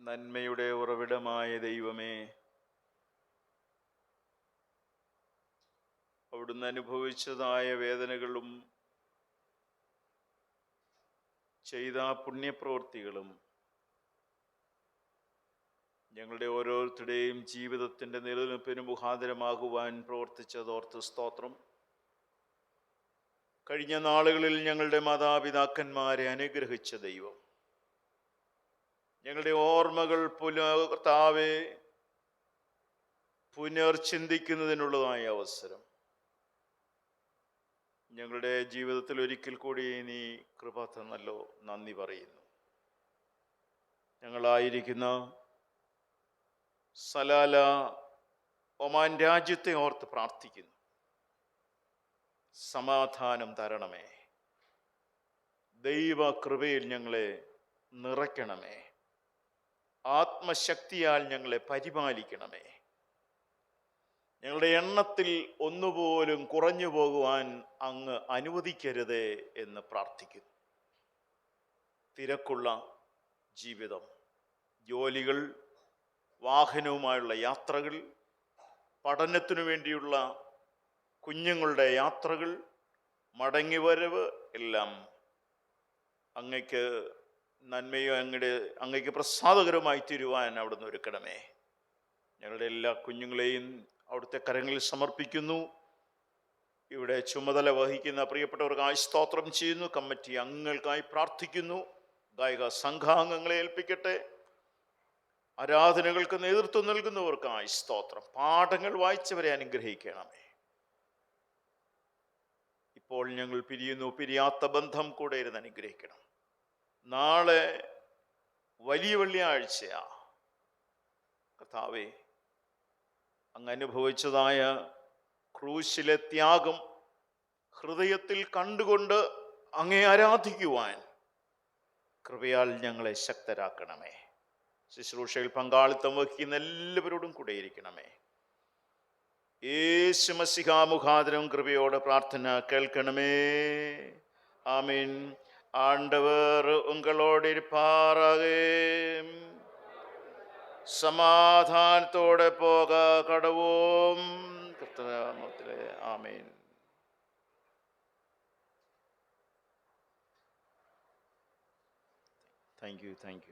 നന്മയുടെ ഉറവിടമായ ദൈവമേ, അവിടുന്ന് അനുഭവിച്ചതായ വേദനകളും ചെയ്ത പുണ്യപ്രവൃത്തികളും ഞങ്ങളുടെ ഓരോരുത്തരുടെയും ജീവിതത്തിൻ്റെ നിലനിൽപ്പിന് മുഖാന്തരമാകുവാൻ പ്രവർത്തിച്ചതോർത്ത് സ്തോത്രം. കഴിഞ്ഞ നാളുകളിൽ ഞങ്ങളുടെ മാതാപിതാക്കന്മാരെ അനുഗ്രഹിച്ച ദൈവം, ഞങ്ങളുടെ ഓർമ്മകൾ കർത്താവേ പുനർചിന്തിക്കുന്നതിനുള്ളതായ അവസരം ഞങ്ങളുടെ ജീവിതത്തിൽ ഒരിക്കൽ കൂടി നീ കൃപ തന്നല്ലോ, നന്ദി പറയുന്നു. ഞങ്ങളായിരിക്കുന്ന സലാല ഒമാൻ രാജ്യത്തെ ഓർത്ത് പ്രാർത്ഥിക്കുന്നു. സമാധാനം തരണമേ, ദൈവ കൃപയിൽ ഞങ്ങളെ നിറയ്ക്കണമേ, ആത്മശക്തിയാൽ ഞങ്ങളെ പരിപാലിക്കണമേ. ഞങ്ങളുടെ എണ്ണത്തിൽ ഒന്നുപോലും കുറഞ്ഞു പോകുവാൻ അങ്ങ് അനുവദിക്കരുതേ എന്ന് പ്രാർത്ഥിക്കുന്നു. തിരക്കുള്ള ജീവിതം, ജോലികൾ, വാഹനവുമായുള്ള യാത്രകൾ, പഠനത്തിനു വേണ്ടിയുള്ള കുഞ്ഞുങ്ങളുടെ യാത്രകൾ, മടങ്ങിവരവ് എല്ലാം അങ്ങയ്ക്ക് നന്മയോ അങ്ങയ്ക്ക് പ്രസാദകരമായി തീരുവാൻ അവിടുന്ന് ഒരുക്കണമേ. ഞങ്ങളുടെ എല്ലാ കുഞ്ഞുങ്ങളെയും അവിടുത്തെ കരങ്ങളിൽ സമർപ്പിക്കുന്നു. ഇവിടെ ചുമതല വഹിക്കുന്ന പ്രിയപ്പെട്ടവർക്കായി സ്തോത്രം ചെയ്യുന്നു. കമ്മിറ്റി അംഗങ്ങൾക്കായി പ്രാർത്ഥിക്കുന്നു. ഗായിക സംഘാംഗങ്ങളെ ഏൽപ്പിക്കട്ടെ. ആരാധനകൾക്ക് നേതൃത്വം നൽകുന്നവർക്കായി സ്തോത്രം. പാഠങ്ങൾ വായിച്ചവരെ അനുഗ്രഹിക്കണമേ. ഇപ്പോൾ ഞങ്ങൾ പിരിയുന്നു. പിരിയാത്ത ബന്ധം കൂടെ ഇരുന്ന് അനുഗ്രഹിക്കണം. നാളെ വലിയ വെള്ളിയാഴ്ചയാ. കർത്താവേ, അങ്ങ് അനുഭവിച്ചതായ ക്രൂശിലെ ത്യാഗം ഹൃദയത്തിൽ കണ്ടുകൊണ്ട് അങ്ങേ ആരാധിക്കുവാൻ കൃപയാൽ ഞങ്ങളെ ശക്തരാക്കണമേ. ശുശ്രൂഷയിൽ പങ്കാളിത്തം വഹിക്കുന്ന എല്ലാവരോടും കൂടെ ഇരിക്കണമേ. യേശു മശിഹാ മുഖാന്തരം കൃപയോടെ പ്രാർത്ഥന കേൾക്കണമേ. ആമീൻ. ആണ്ടവർ ഉങ്ങളോട് ഇരിപ്പാറാകേ. സമാധാനത്തോടെ പോക കടവും. കർത്തനാമത്തിലെ ആമീൻ. Thank U.